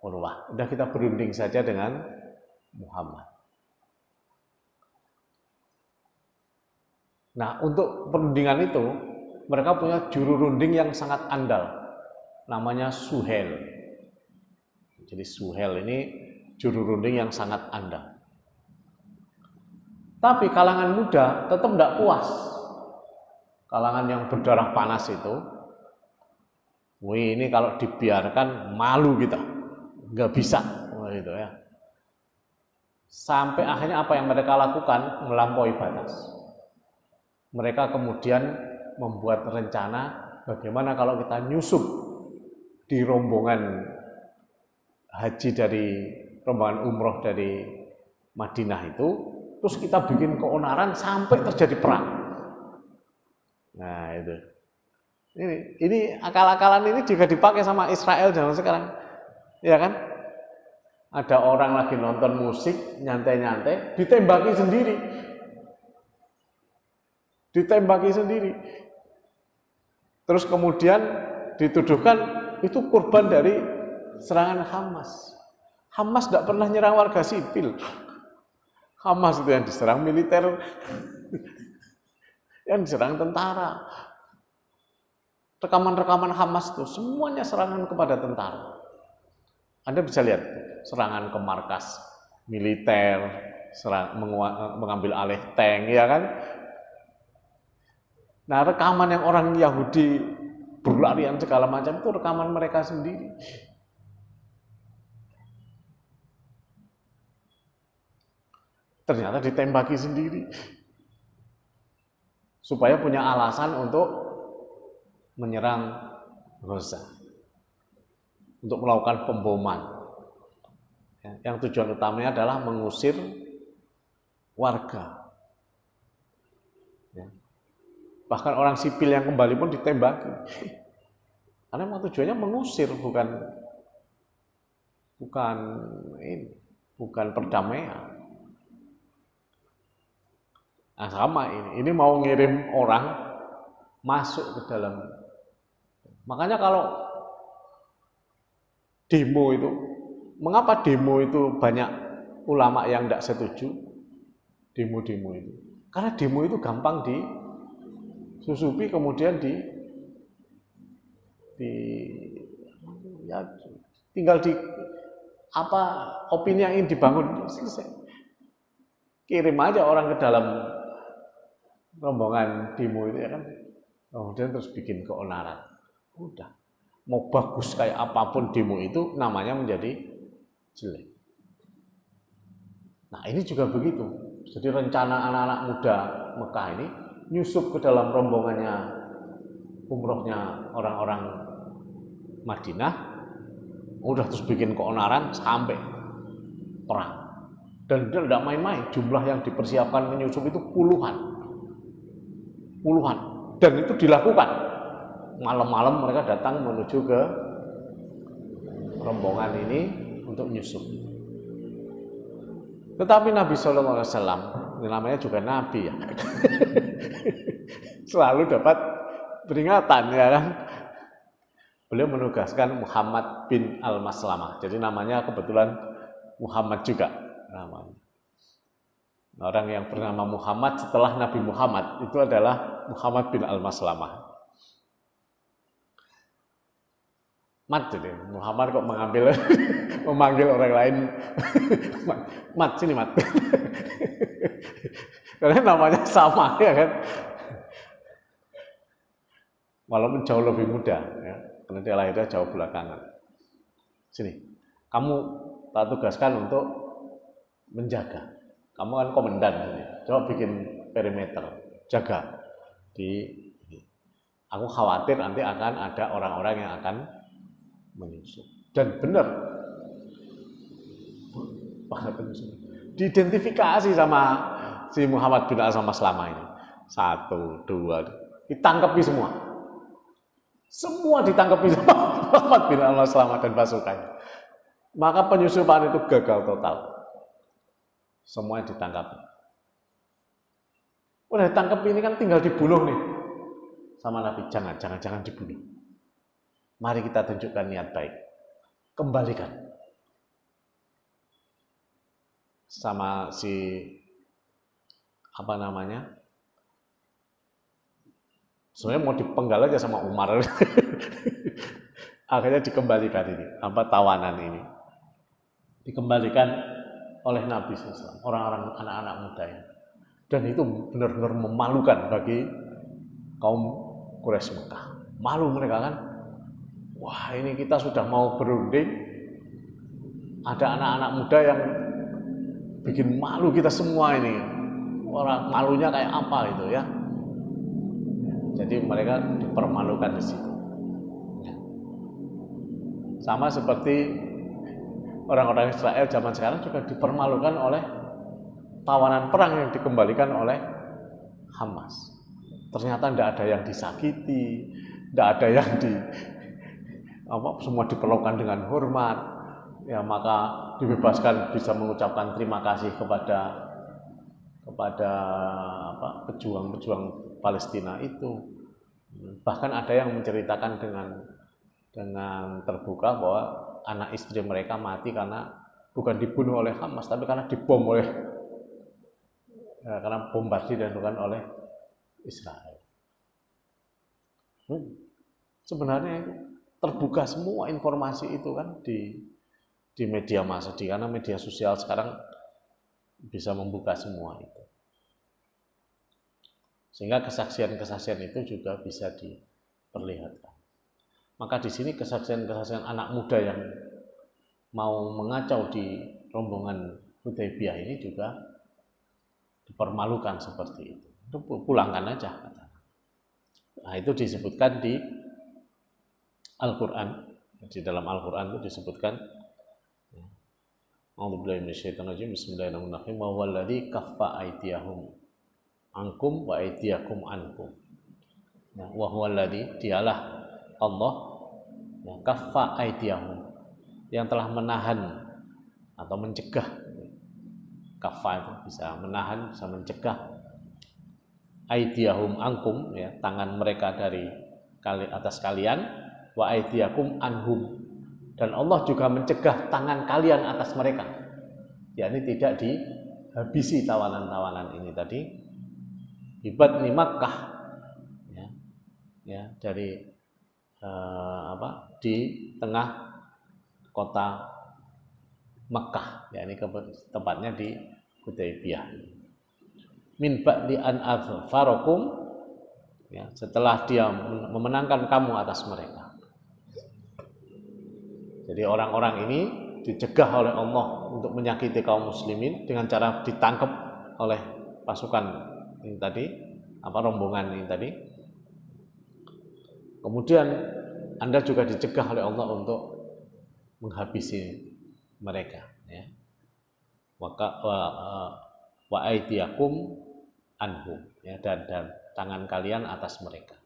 Urwah. Udah kita berunding saja dengan Muhammad. Nah, untuk perundingan itu, mereka punya juru runding yang sangat andal. Namanya Suhel. Jadi Suhel ini juru runding yang sangat andal. Tapi kalangan muda tetap tidak puas. Kalangan yang berdarah panas itu, wih, ini kalau dibiarkan malu kita, nggak bisa, gitu ya. Sampai akhirnya apa yang mereka lakukan melampaui batas. Mereka kemudian membuat rencana bagaimana kalau kita nyusup di rombongan haji dari rombongan umroh dari Madinah itu, terus kita bikin keonaran sampai terjadi perang. Nah itu, ini akal-akalan ini juga dipakai sama Israel zaman sekarang, ya kan? Ada orang lagi nonton musik nyantai-nyantai, ditembaki sendiri, terus kemudian dituduhkan itu korban dari serangan Hamas. Hamas tidak pernah nyerang warga sipil. Hamas itu yang diserang militer, yang diserang tentara. Rekaman-rekaman Hamas itu semuanya serangan kepada tentara. Anda bisa lihat serangan ke markas militer, mengambil alih tank, ya kan? Nah, rekaman yang orang Yahudi berlarian segala macam itu rekaman mereka sendiri. Ternyata ditembaki sendiri. Supaya punya alasan untuk menyerang Gaza. Untuk melakukan pemboman. Yang tujuan utamanya adalah mengusir warga. Bahkan orang sipil yang kembali pun ditembaki. Karena memang tujuannya mengusir, bukan perdamaian. Nah, sama ini mau ngirim orang masuk ke dalam. Makanya kalau demo itu, mengapa demo itu banyak ulama yang tidak setuju demo-demo itu? Karena demo itu gampang disusupi, kemudian tinggal opini yang ingin dibangun selesai. Kirim aja orang ke dalam rombongan demo itu, ya kan, kemudian terus bikin keonaran. Udah, mau bagus kayak apapun demo itu, namanya menjadi jelek. Nah, ini juga begitu. Jadi rencana anak-anak muda Mekah ini nyusup ke dalam rombongannya umrohnya orang-orang Madinah, udah terus bikin keonaran sampai perang. Dan tidak main-main, jumlah yang dipersiapkan menyusup itu puluhan. Dan itu dilakukan. Malam-malam mereka datang menuju ke rombongan ini untuk nyusup. Tetapi Nabi SAW, ini namanya juga Nabi ya, selalu dapat peringatan, ya kan. Beliau menugaskan Muhammad bin Al-Maslamah. Jadi namanya kebetulan Muhammad juga namanya. Orang yang bernama Muhammad setelah Nabi Muhammad itu adalah Muhammad bin Al-Maslamah. Jadi Muhammad kok memanggil orang lain sini Mat. Karena namanya sama, ya kan. walaupun jauh lebih muda, ya, karena dia lahirnya jauh belakangan. Sini, kamu tak tugaskan untuk menjaga. Kamu kan komandan ini. Coba bikin perimeter, jaga. Aku khawatir nanti akan ada orang-orang yang akan menyusup. Dan benar, diidentifikasi sama si Muhammad bin Al-Maslama ini. 1, 2, ditangkapi semua. Semua ditangkapi sama Muhammad bin Al-Maslama dan pasukannya. Maka penyusupan itu gagal total. Semua ditangkap. Udah ditangkap ini kan tinggal dibunuh nih sama Nabi. Jangan dibunuh. Mari kita tunjukkan niat baik. Kembalikan sama si apa namanya? Sebenarnya mau dipenggal aja sama Umar. Akhirnya dikembalikan ini, tawanan ini. Dikembalikan oleh Nabi SAW, orang-orang anak-anak muda ini. Dan itu benar-benar memalukan bagi kaum Quraisy Mekah. Malu mereka kan. Wah, ini kita sudah mau berunding, ada anak-anak muda yang bikin malu kita semua ini. Orang malunya kayak apa itu ya. Jadi mereka dipermalukan di situ. Sama seperti orang-orang Israel zaman sekarang juga dipermalukan oleh tawanan perang yang dikembalikan oleh Hamas. Ternyata tidak ada yang disakiti, tidak ada yang semua diperlakukan dengan hormat. Ya, maka dibebaskan, bisa mengucapkan terima kasih kepada pejuang-pejuang Palestina itu. Bahkan ada yang menceritakan dengan terbuka bahwa anak istri mereka mati karena bukan dibunuh oleh Hamas, tapi karena dibom karena bombardir dan bukan oleh Israel. Sebenarnya terbuka semua informasi itu kan di media massa, karena media sosial sekarang bisa membuka semua itu. Sehingga kesaksian-kesaksian itu juga bisa diperlihatkan. Maka di sini kesaksian-kesaksian anak muda yang mau mengacau di rombongan Hudaybiyah ini juga dipermalukan seperti itu. Itu pulangkan aja. Nah, itu disebutkan di Al-Quran. Di dalam Al-Quran itu disebutkan A'udzubillahi minasyaitonirrajim. Bismillahirrahmanirrahim. Wa huwallazi kaffa aydiyahum ankum wa aydiyakum ankum. Wa huwallazi, dialah Allah yang kaffa aydiyahum, yang telah menahan atau mencegah. Kaffa itu bisa menahan, bisa mencegah. Aydiyahum ankum, ya, tangan mereka dari atas kalian, wa aydiyakum anhum, dan Allah juga mencegah tangan kalian atas mereka. Yakni tidak dihabisi tawanan-tawanan ini tadi. Ibat ni Makkah, ya, dari di tengah kota Mekah, yakni tempatnya di Hudaybiyah. Min ba'di an azfarakum, ya, setelah dia memenangkan kamu atas mereka. Jadi orang-orang ini dicegah oleh Allah untuk menyakiti kaum muslimin dengan cara ditangkap oleh pasukan ini tadi, rombongan ini tadi. Kemudian Anda juga dicegah oleh Allah untuk menghabisi mereka, ya. Wa aydiyakum anhum, ya, dan tangan kalian atas mereka.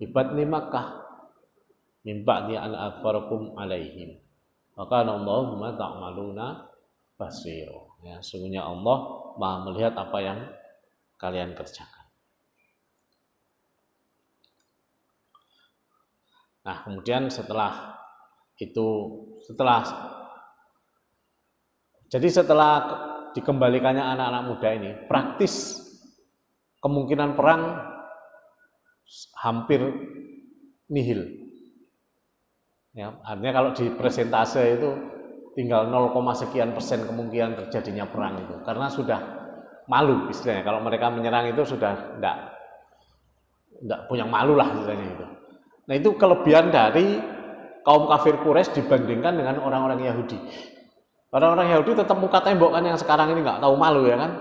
Ibatni Makkah min ba'di an adfarakum alaihim. Wa kana Allahu bima ta'maluna basir. Ya, sungguhnya Allah Maha melihat apa yang kalian kerjakan. Nah, kemudian setelah dikembalikannya anak-anak muda ini, praktis kemungkinan perang hampir nihil. Ya, artinya kalau di persentase itu tinggal 0, sekian persen kemungkinan terjadinya perang itu, karena sudah malu istilahnya. Kalau mereka menyerang itu sudah enggak, Enggak punya malu lah istilahnya itu. Nah itu kelebihan dari kaum kafir Quraisy dibandingkan dengan orang-orang Yahudi. Orang-orang Yahudi tetap muka tembok kan, yang sekarang ini nggak tahu malu ya kan.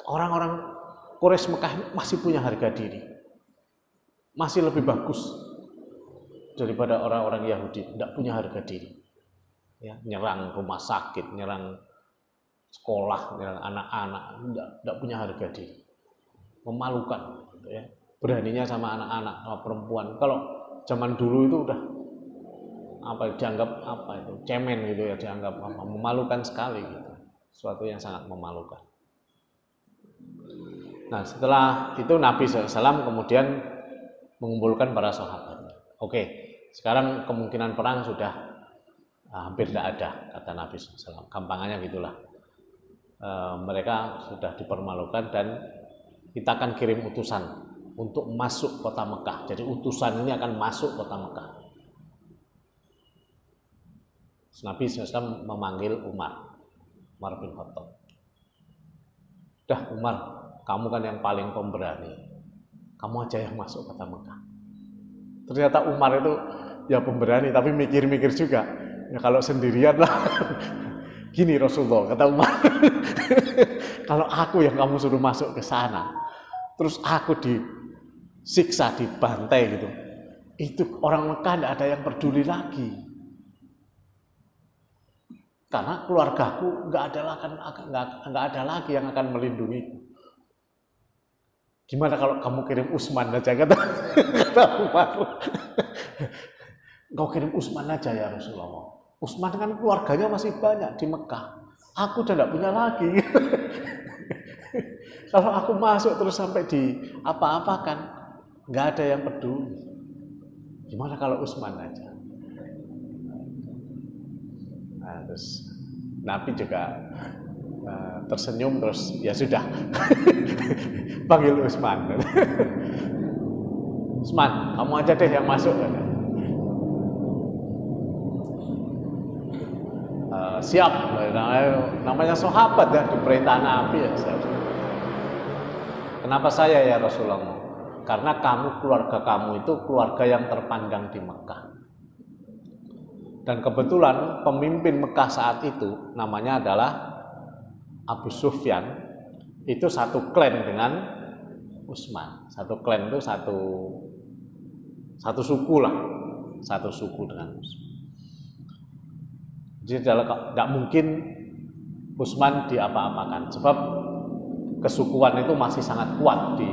Orang-orang Quraisy Mekah masih punya harga diri, masih lebih bagus daripada orang-orang Yahudi. Nggak punya harga diri, ya, nyerang rumah sakit, nyerang sekolah, nyerang anak-anak, nggak punya harga diri, memalukan, gitu ya. Beraninya sama anak-anak, sama perempuan. Kalau zaman dulu itu udah dianggap itu cemen gitu ya, dianggap memalukan sekali gitu, suatu yang sangat memalukan. Nah setelah itu Nabi SAW kemudian mengumpulkan para sahabat. Oke, sekarang kemungkinan perang sudah hampir tidak ada, kata Nabi SAW. Gampangannya gitulah. Mereka sudah dipermalukan dan kita akan kirim utusan untuk masuk kota Mekah. Jadi utusan ini akan masuk kota Mekah. Nabi SAW memanggil Umar bin Khattab. Dah Umar, kamu kan yang paling pemberani, kamu aja yang masuk kota Mekah. Ternyata Umar itu ya pemberani, tapi mikir-mikir juga. Ya kalau sendirian lah. Gini Rasulullah, kata Umar. Kalau aku yang kamu suruh masuk ke sana, terus aku disiksa, dibantai gitu, itu orang Mekah tidak ada yang peduli lagi. Karena keluargaku nggak ada lagi yang akan melindungiku. Gimana kalau kamu kirim Utsman aja, kata Umar. Kau kirim Utsman aja ya Rasulullah. Utsman kan keluarganya masih banyak di Mekah. Aku udah nggak punya lagi. Kalau aku masuk terus sampai di apa-apakan, nggak ada yang peduli. Gimana kalau Utsman aja? Nah, terus Nabi juga tersenyum, terus ya sudah panggil Utsman. Utsman, kamu aja deh yang masuk. Siap, namanya sahabat ya, diperintah Nabi ya. Kenapa saya ya Rasulullah? Karena keluarga kamu itu keluarga yang terpandang di Mekah. Dan kebetulan pemimpin Mekah saat itu namanya adalah Abu Sufyan. Itu satu klan dengan Utsman. Satu klan itu satu suku lah. Satu suku dengan Utsman. Jadi tidak mungkin Utsman diapa-apakan. Sebab kesukuan itu masih sangat kuat di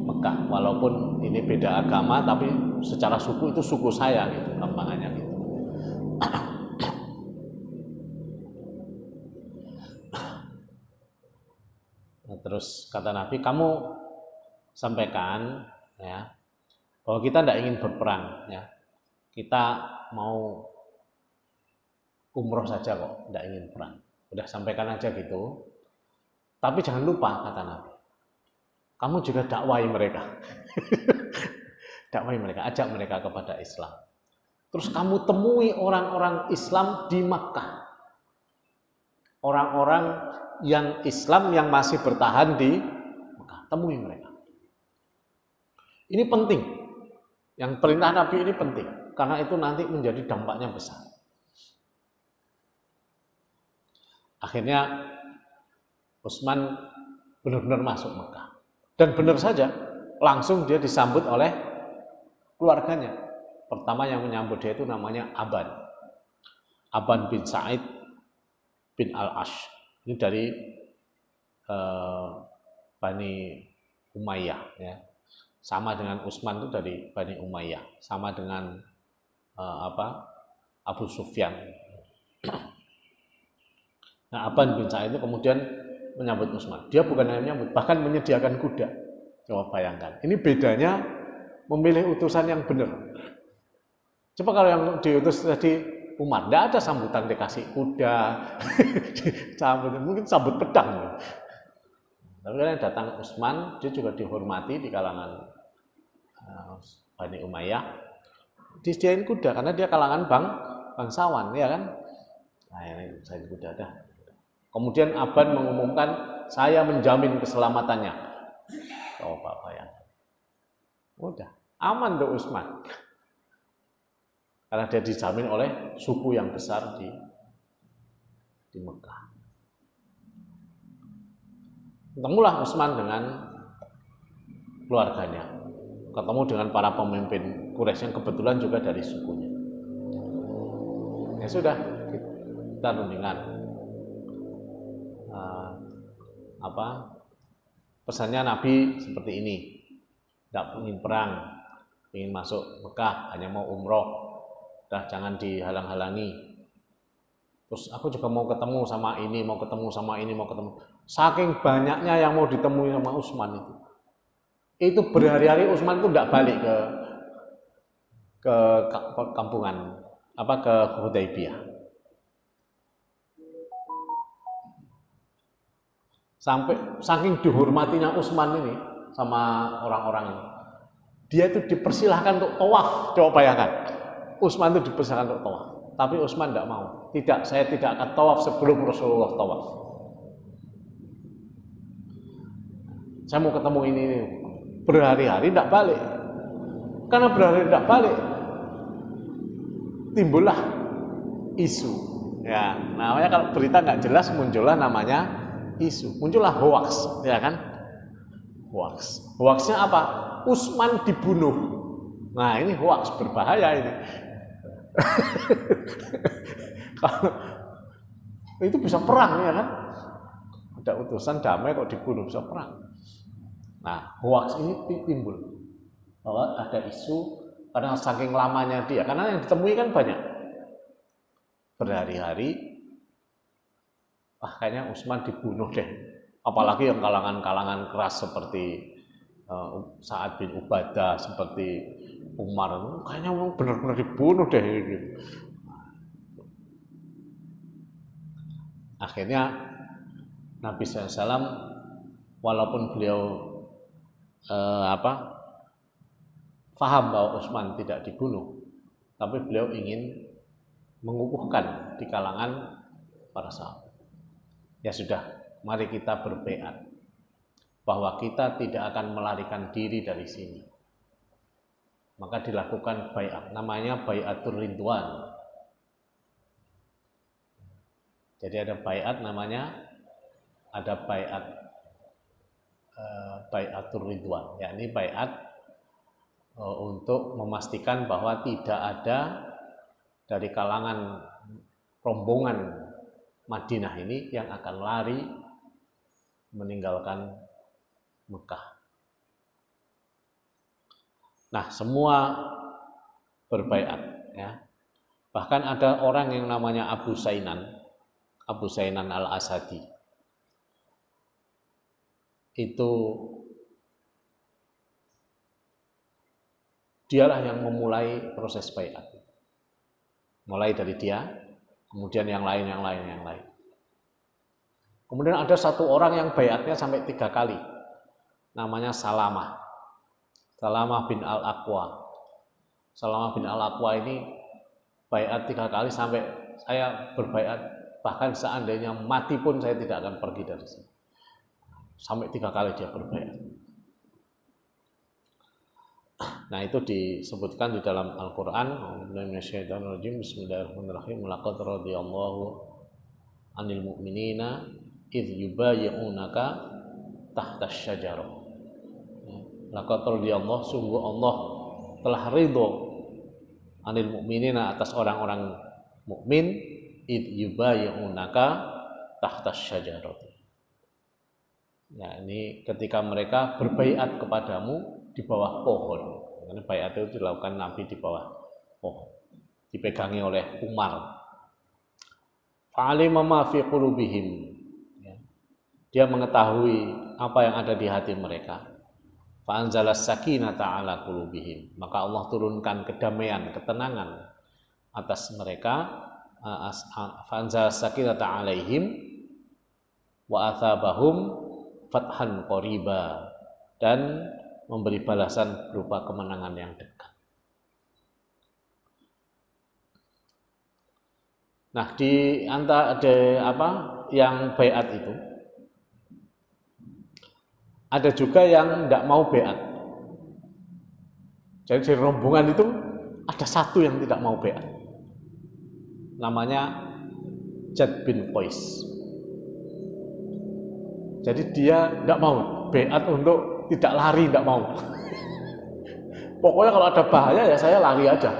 Mekah. Walaupun ini beda agama, tapi secara suku itu suku saya gitu, gampangannya gitu. Nah, terus kata Nabi, kamu sampaikan ya bahwa kita tidak ingin berperang ya, kita mau umroh saja kok, tidak ingin perang. Udah sampaikan aja gitu. Tapi jangan lupa, kata Nabi, kamu juga dakwahi mereka. Dakwahi mereka, ajak mereka kepada Islam. Terus kamu temui orang-orang Islam di Makkah. Orang-orang yang Islam yang masih bertahan di Makkah. Temui mereka. Ini penting. Yang perintah Nabi ini penting. Karena itu nanti menjadi dampaknya besar. Akhirnya Utsman benar-benar masuk Makkah. Dan benar saja, langsung dia disambut oleh keluarganya. Pertama yang menyambut dia itu namanya Aban bin Sa'id bin Al-Ash. Ini dari Bani Umayyah ya. Sama dengan Utsman itu dari Bani Umayyah, sama dengan Abu Sufyan. Nah, Aban bin Sa'id itu kemudian menyambut Utsman. Dia bukan hanya menyambut, bahkan menyediakan kuda. Coba bayangkan. Ini bedanya memilih utusan yang benar. Coba kalau yang diutus tadi Umar, tidak ada sambutan dikasih kuda, mungkin sambut pedang. Tapi kalau yang datang Utsman, dia juga dihormati di kalangan Bani Umayyah. Disediain kuda karena dia kalangan bangsawan, ya kan? Nah, ini saya kuda dah. Kemudian Aban mengumumkan, saya menjamin keselamatannya. Coba bayangkan. Udah, aman untuk Utsman. Karena dia dijamin oleh suku yang besar di Mekah. Ketemulah Utsman dengan keluarganya. Ketemu dengan para pemimpin Quraisy yang kebetulan juga dari sukunya. Ya sudah, kita rundingan. Pesannya Nabi seperti ini. Tidak ingin perang, ingin masuk Mekah, hanya mau umroh. Udah jangan dihalang-halangi. Terus aku juga mau ketemu sama ini, mau ketemu sama ini, mau ketemu. Saking banyaknya yang mau ditemui sama Utsman itu berhari-hari Utsman itu tidak balik ke kampungan, ke Hudaybiyah. Sampai saking dihormatinya Utsman ini sama orang-orang ini, dia itu dipersilahkan untuk tawaf. Coba bayangkan, Utsman itu dipersilahkan untuk tawaf, tapi Utsman tidak mau. Tidak, saya tidak akan tawaf sebelum Rasulullah tawaf. Saya mau ketemu ini. Berhari-hari tidak balik. Karena berhari-hari tidak balik, timbullah isu. Ya, namanya kalau berita nggak jelas muncullah namanya isu, muncullah hoax, ya kan? Hoax. Hoaxnya apa? Utsman dibunuh. Nah, ini hoax berbahaya ini. Kalau itu bisa perang, ya kan? Ada utusan damai kok dibunuh, bisa perang. Nah, hoax ini timbul bahwa ada isu karena saking lamanya dia, karena yang ditemui kan banyak. Berhari-hari, kayaknya Utsman dibunuh deh. Apalagi yang kalangan-kalangan keras seperti Sa'ad bin Ubadah, seperti Umar, kayaknya benar-benar dibunuh deh. Akhirnya Nabi SAW, walaupun beliau paham bahwa Utsman tidak dibunuh, tapi beliau ingin mengukuhkan di kalangan para sahabat. Ya sudah, mari kita berbaiat bahwa kita tidak akan melarikan diri dari sini. Maka dilakukan baiat, namanya baiatur ridwan. Jadi ada baiat namanya, ada baiatur ridwan, yakni baiat untuk memastikan bahwa tidak ada dari kalangan rombongan Madinah ini yang akan lari meninggalkan Mekah. Nah, semua berbaiat, ya. Bahkan ada orang yang namanya Abu Sainan al-Asadi. Itu dialah yang memulai proses baiat. Mulai dari dia, kemudian yang lain. Kemudian ada satu orang yang baiatnya sampai 3 kali. Namanya Salamah bin Al-Aqwa. Salamah bin Al-Aqwa ini baiat 3 kali sampai saya berbaiat, bahkan seandainya mati pun saya tidak akan pergi dari sini. Sampai 3 kali dia berbaiat. Nah, itu disebutkan di dalam Al-Qur'an. Bismillahirrahmanirrahim. Laqad radiyallahu 'anil mu'minina idz yubayyi'unaka tahta asy-syajarah. Laqad radiyallahu, sungguh Allah telah ridho 'anil mu'minina, atas orang-orang mukmin, idz yubayyi'unaka tahta asy-syajarah. Ya, ini ketika mereka berbaiat kepadamu di bawah pohon. Karena baiat itu dilakukan Nabi di bawah pohon, dipegangi oleh Umar. Fa'alima ma fi qulubihim. Dia mengetahui apa yang ada di hati mereka. Fa'anzalas sakinata ala qulubihim. Maka Allah turunkan kedamaian, ketenangan atas mereka. Fa'anzalas sakinata alaihim wa athabahum fathan qoriba, dan memberi balasan berupa kemenangan yang dekat. Nah, di antara yang baiat itu ada juga yang tidak mau baiat. Jadi di rombongan itu ada satu yang tidak mau baiat. Namanya Jad bin Qais. Jadi dia tidak mau baiat untuk tidak lari, tidak mau. Pokoknya kalau ada bahaya ya saya lari aja.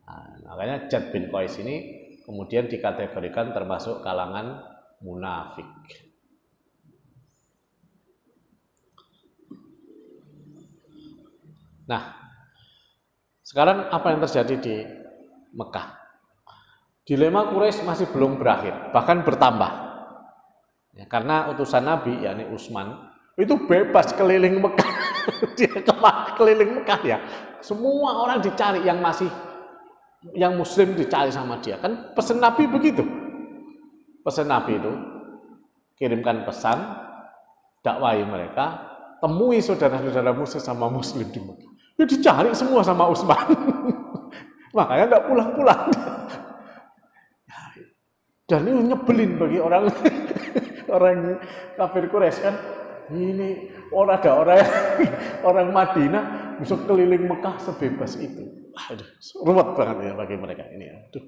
Nah, makanya Jad bin Qais ini kemudian dikategorikan termasuk kalangan munafik. Nah, sekarang apa yang terjadi di Mekah? Dilema Quraisy masih belum berakhir, bahkan bertambah. Ya, karena utusan Nabi, yakni Utsman, itu bebas keliling Mekah. Dia keliling Mekah ya. Semua orang dicari yang Muslim dicari sama dia. Kan pesan Nabi begitu. Pesan Nabi itu kirimkan pesan, dakwai mereka, temui saudara-saudaramu sesama Muslim di Mekah. Dia dicari semua sama Utsman. Makanya nggak pulang-pulang. Dan ini nyebelin bagi orang kafir Quraisy kan. Ini orang Madinah bisa keliling Mekah sebebas itu. Aduh, ruwet banget ya bagi mereka ini. Aduh,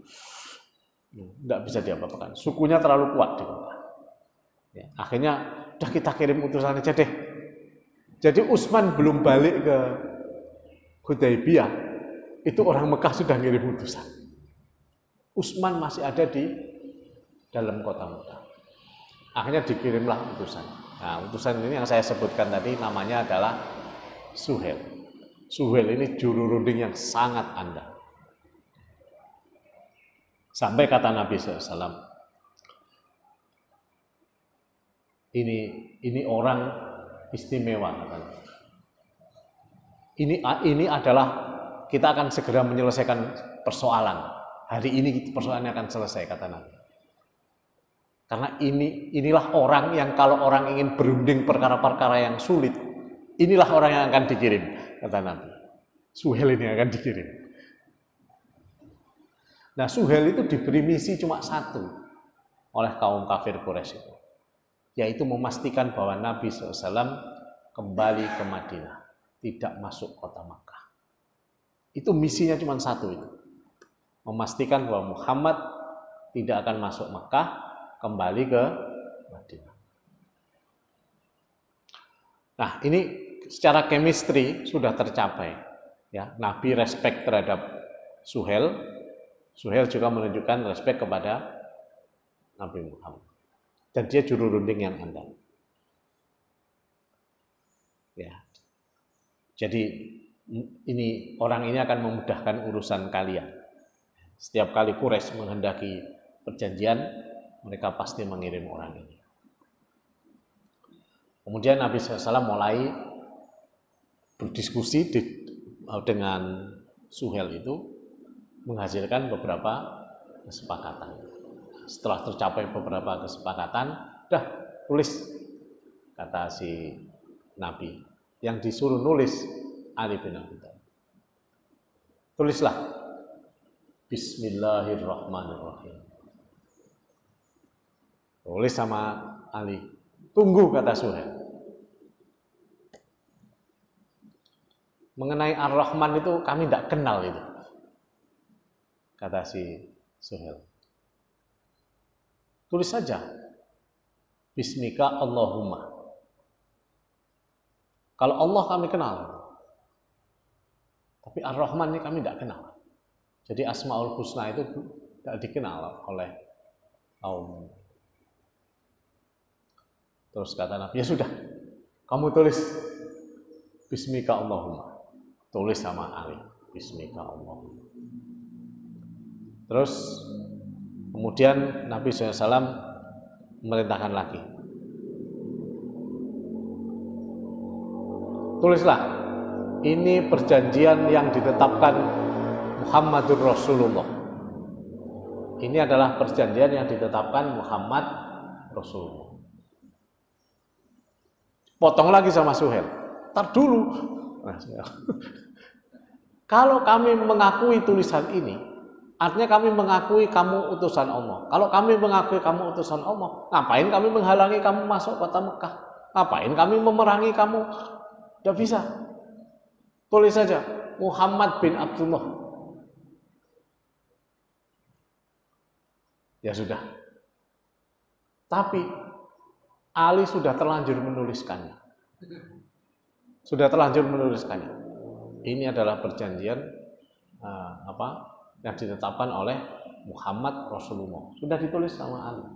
nggak bisa diapa-apakan. Sukunya terlalu kuat di Mekah. Ya, akhirnya udah kita kirim utusan aja deh. Jadi Utsman belum balik ke Hudaybiyah, itu orang Mekah sudah ngirim utusan. Utsman masih ada di dalam kota Mekah. Akhirnya dikirimlah utusan. Nah, utusan ini yang saya sebutkan tadi namanya adalah Suhail. Suhail ini juru runding yang sangat andal. Sampai kata Nabi SAW, ini orang istimewa katanya. Ini adalah kita akan segera menyelesaikan persoalan. Hari ini persoalannya akan selesai kata Nabi. Karena inilah orang yang kalau orang ingin berunding perkara-perkara yang sulit, inilah orang yang akan dikirim kata Nabi. Suhail ini akan dikirim. Nah, Suhail itu diberi misi cuma satu oleh kaum kafir Quraisy itu, yaitu memastikan bahwa Nabi SAW kembali ke Madinah, tidak masuk kota Makkah. Itu misinya cuma satu itu, memastikan bahwa Muhammad tidak akan masuk Makkah, kembali ke Madinah. Nah, ini secara chemistry sudah tercapai. Ya, Nabi respect terhadap Suhail. Suhail juga menunjukkan respect kepada Nabi Muhammad. Dan dia juru runding yang andal. Ya. Jadi ini orang ini akan memudahkan urusan kalian. Setiap kali Quraisy menghendaki perjanjian, mereka pasti mengirim orang ini. Kemudian Nabi SAW mulai berdiskusi dengan Suhail itu, menghasilkan beberapa kesepakatan. Setelah tercapai beberapa kesepakatan, dah tulis kata si Nabi. Yang disuruh nulis Ali bin Abi Thalib. Tulislah Bismillahirrahmanirrahim. Tulis sama Ali. Tunggu kata Suhail. Mengenai Ar-Rahman itu kami tidak kenal itu. Kata si Suhail. Tulis saja. Bismika Allahumma. Kalau Allah kami kenal. Tapi Ar-Rahman ini kami tidak kenal. Jadi Asmaul Husna itu tidak dikenal oleh kaum. Terus kata Nabi, ya sudah. Kamu tulis Bismika Allahumma. Tulis sama Ali. Bismika Allahumma. Terus kemudian Nabi SAW memerintahkan lagi. Tulislah, ini perjanjian yang ditetapkan Muhammadur Rasulullah. Ini adalah perjanjian yang ditetapkan Muhammad Rasulullah. Potong lagi sama Suhail. Tar dulu. Kalau kami mengakui tulisan ini, artinya kami mengakui kamu utusan Allah. Kalau kami mengakui kamu utusan Allah, ngapain kami menghalangi kamu masuk kota Mekah? Ngapain kami memerangi kamu? Tidak bisa. Tulis saja Muhammad bin Abdullah. Ya sudah. Tapi Ali sudah terlanjur menuliskannya. Ini adalah perjanjian yang ditetapkan oleh Muhammad Rasulullah. Sudah ditulis sama Ali.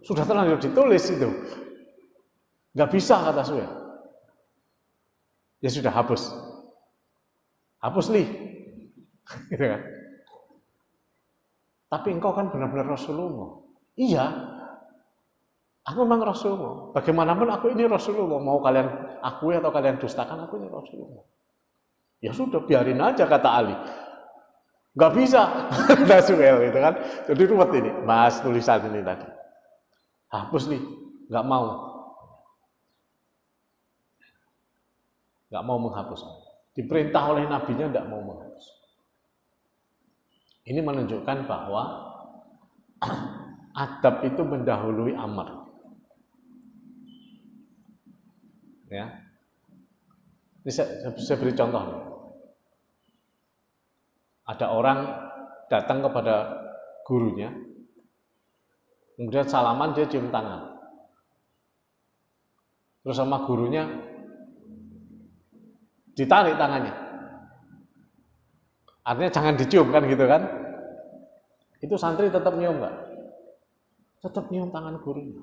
Sudah terlanjur ditulis itu. Nggak bisa kata Suhail. Ya sudah hapus. Hapus li. Gitu kan. Tapi engkau kan benar-benar Rasulullah. Iya. Aku memang Rasulullah. Bagaimanapun aku ini Rasulullah. Mau kalian akui atau kalian dustakan, aku ini Rasulullah. Ya sudah, biarin aja kata Ali. Nggak bisa. Kata Suhail gitu kan. Jadi ruwet ini. Bahas tulisan ini tadi. Hapus li. Nggak mau. Nggak mau menghapus. Diperintah oleh nabinya nggak mau menghapus. Ini menunjukkan bahwa adab itu mendahului amar. Ya, ini saya beri contoh. Ada orang datang kepada gurunya, kemudian salaman dia cium tangan. Terus sama gurunya ditarik tangannya. Artinya jangan dicium kan gitu kan? Itu santri tetap nyium nggak? Tetap nyium tangan gurunya.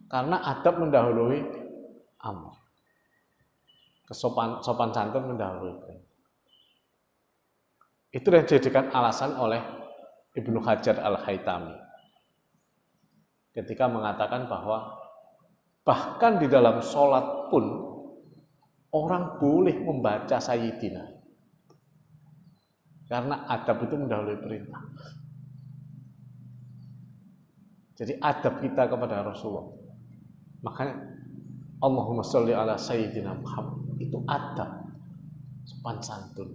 Karena adab mendahului amar. Sopan santun mendahului. Itu yang dijadikan alasan oleh Ibnu Hajar Al-Haytami ketika mengatakan bahwa bahkan di dalam sholat pun orang boleh membaca Sayyidina. Karena adab itu mendahului perintah. Jadi adab kita kepada Rasulullah. Makanya Allahumma sholli ala Sayyidina Muhammad. Itu adab. Sopan santun.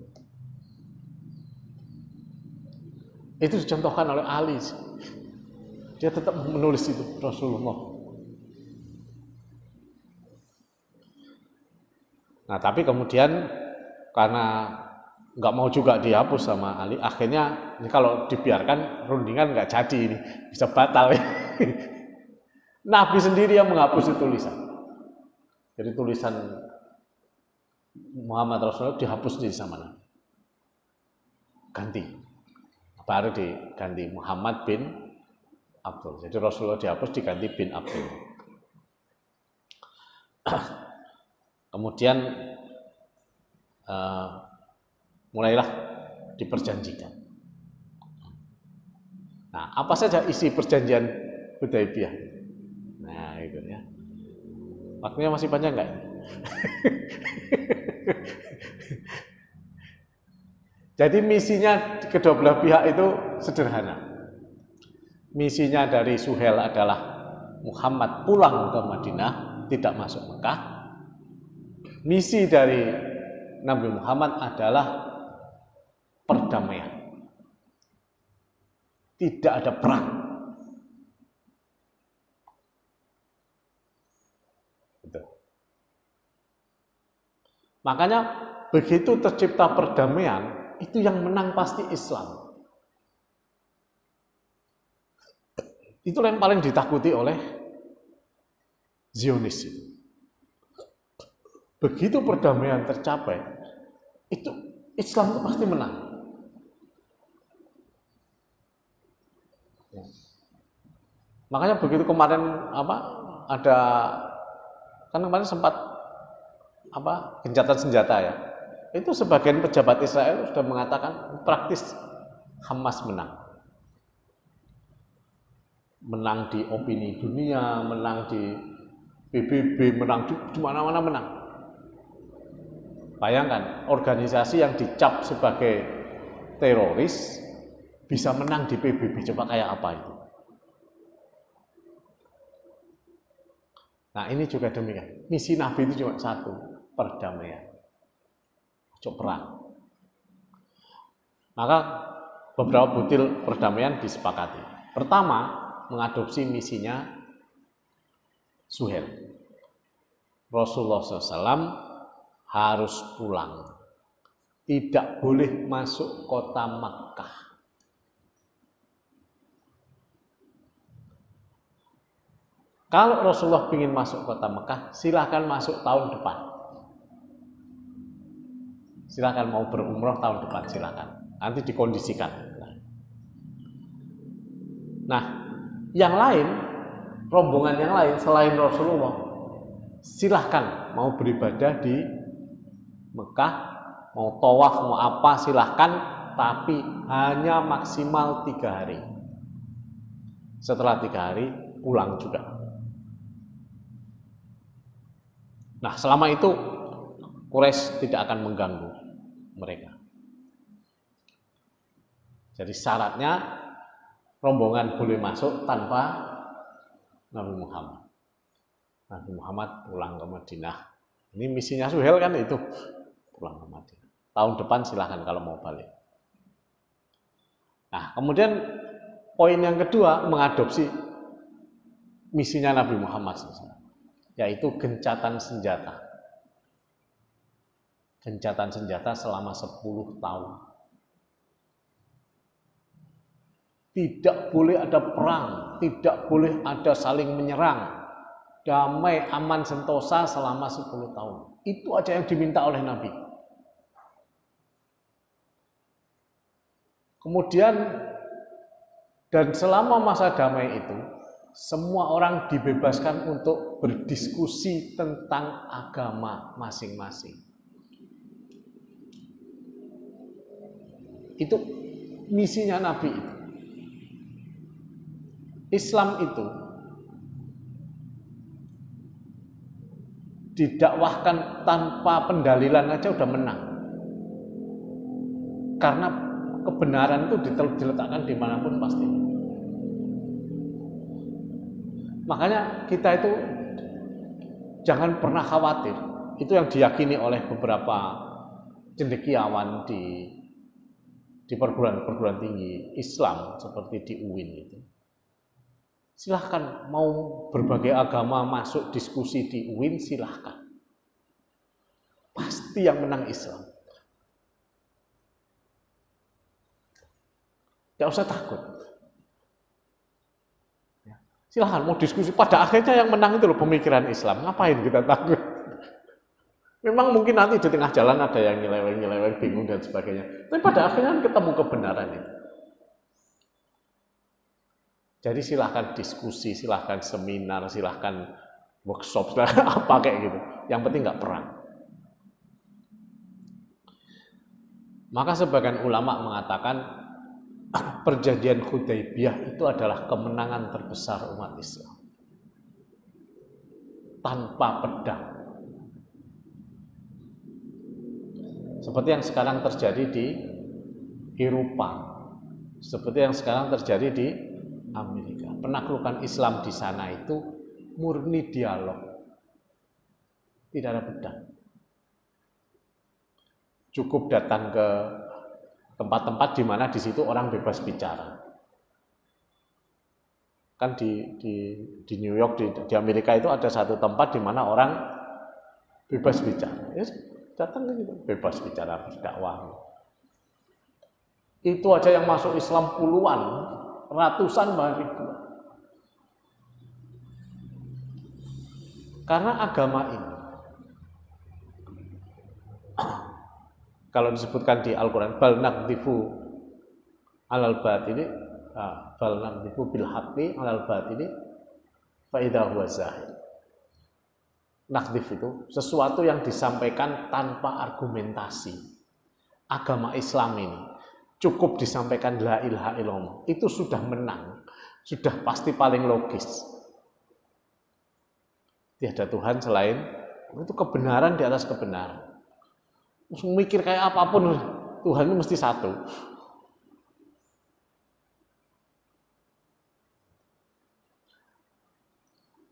Itu dicontohkan oleh Ali. Dia tetap menulis itu Rasulullah. Nah tapi kemudian karena nggak mau juga dihapus sama Ali, akhirnya ini kalau dibiarkan rundingan nggak jadi, ini bisa batal. Nabi sendiri yang menghapus itu tulisan. Jadi tulisan Muhammad Rasulullah dihapus di sama Nabi. Ganti. Baru diganti Muhammad bin Abdul. Jadi Rasulullah dihapus diganti bin Abdul. Kemudian mulailah diperjanjikan. Nah, apa saja isi perjanjian Hudaybiyah? Nah, itu ya. Waktunya masih panjang nggak? Jadi misinya kedua belah pihak itu sederhana. Misinya dari Suhail adalah Muhammad pulang ke Madinah, tidak masuk Mekah. Misi dari Nabi Muhammad adalah perdamaian. Tidak ada perang. Gitu. Makanya begitu tercipta perdamaian, itu yang menang pasti Islam. Itulah yang paling ditakuti oleh Zionis. Begitu perdamaian tercapai, itu Islam itu pasti menang. Makanya begitu kemarin ada kan kemarin sempat gencatan senjata ya. Itu sebagian pejabat Israel sudah mengatakan praktis Hamas menang. Menang di opini dunia, menang di PBB, menang di mana-mana menang. Bayangkan, organisasi yang dicap sebagai teroris bisa menang di PBB, coba kayak apa itu? Nah ini juga demikian, misi Nabi itu cuma satu, perdamaian, cuma perang. Maka beberapa butir perdamaian disepakati. Pertama, mengadopsi misinya Suhail. Rasulullah SAW harus pulang. Tidak boleh masuk kota Makkah. Kalau Rasulullah ingin masuk kota Mekah, silahkan masuk tahun depan. Silahkan mau berumrah tahun depan, silahkan. Nanti dikondisikan. Nah, yang lain, rombongan yang lain selain Rasulullah, silahkan mau beribadah di Mekah, mau tawaf, mau apa, silahkan, tapi hanya maksimal 3 hari. Setelah 3 hari, pulang juga. Nah, selama itu Quraisy tidak akan mengganggu mereka. Jadi syaratnya rombongan boleh masuk tanpa Nabi Muhammad. Nabi Muhammad pulang ke Madinah. Ini misinya Suhail kan itu, pulang ke Madinah. Tahun depan silahkan kalau mau balik. Nah, kemudian poin yang kedua mengadopsi misinya Nabi Muhammad SAW. Yaitu gencatan senjata. Gencatan senjata selama 10 tahun. Tidak boleh ada perang, tidak boleh ada saling menyerang. Damai, aman, sentosa selama 10 tahun. Itu aja yang diminta oleh Nabi. Kemudian, dan selama masa damai itu, semua orang dibebaskan untuk berdiskusi tentang agama masing-masing. Itu misinya Nabi itu. Islam itu didakwahkan tanpa pendalilan aja udah menang. Karena kebenaran itu diletakkan dimanapun pasti. Makanya kita itu jangan pernah khawatir. Itu yang diyakini oleh beberapa cendekiawan di perguruan tinggi Islam seperti di UIN itu. Silahkan mau berbagai agama masuk diskusi di UIN, silahkan. Pasti yang menang Islam. Tidak usah takut. Silahkan mau diskusi, pada akhirnya yang menang itu loh pemikiran Islam. Ngapain kita takut? Memang mungkin nanti di tengah jalan ada yang nyeleweng, bingung dan sebagainya. Tapi pada akhirnya ketemu kebenaran itu. Jadi silahkan diskusi, silahkan seminar, silahkan workshop, silahkan apa kayak gitu. Yang penting nggak perang. Maka sebagian ulama mengatakan perjanjian Hudaybiyah itu adalah kemenangan terbesar umat Islam. Tanpa pedang. Seperti yang sekarang terjadi di Eropa. Seperti yang sekarang terjadi di Amerika. Penaklukan Islam di sana itu murni dialog. Tidak ada pedang. Cukup datang ke tempat-tempat di mana di situ orang bebas bicara. Kan di New York, di Amerika itu ada satu tempat di mana orang bebas bicara. Ya, datang ke situ, bebas bicara, berdakwah. Itu aja yang masuk Islam puluhan, ratusan bahkan ribuan. Karena agama ini, kalau disebutkan di Al-Quran, bal naqdhifu alal batili, bal naqdhifu bil haqqi alal batili fa idza huwa zahir. Naqdhif itu sesuatu yang disampaikan tanpa argumentasi. Agama Islam ini cukup disampaikan la ilaha illallah, itu sudah menang, sudah pasti paling logis. Tiada Tuhan selain, itu kebenaran di atas kebenaran. Mikir kayak apapun, Tuhan itu mesti satu.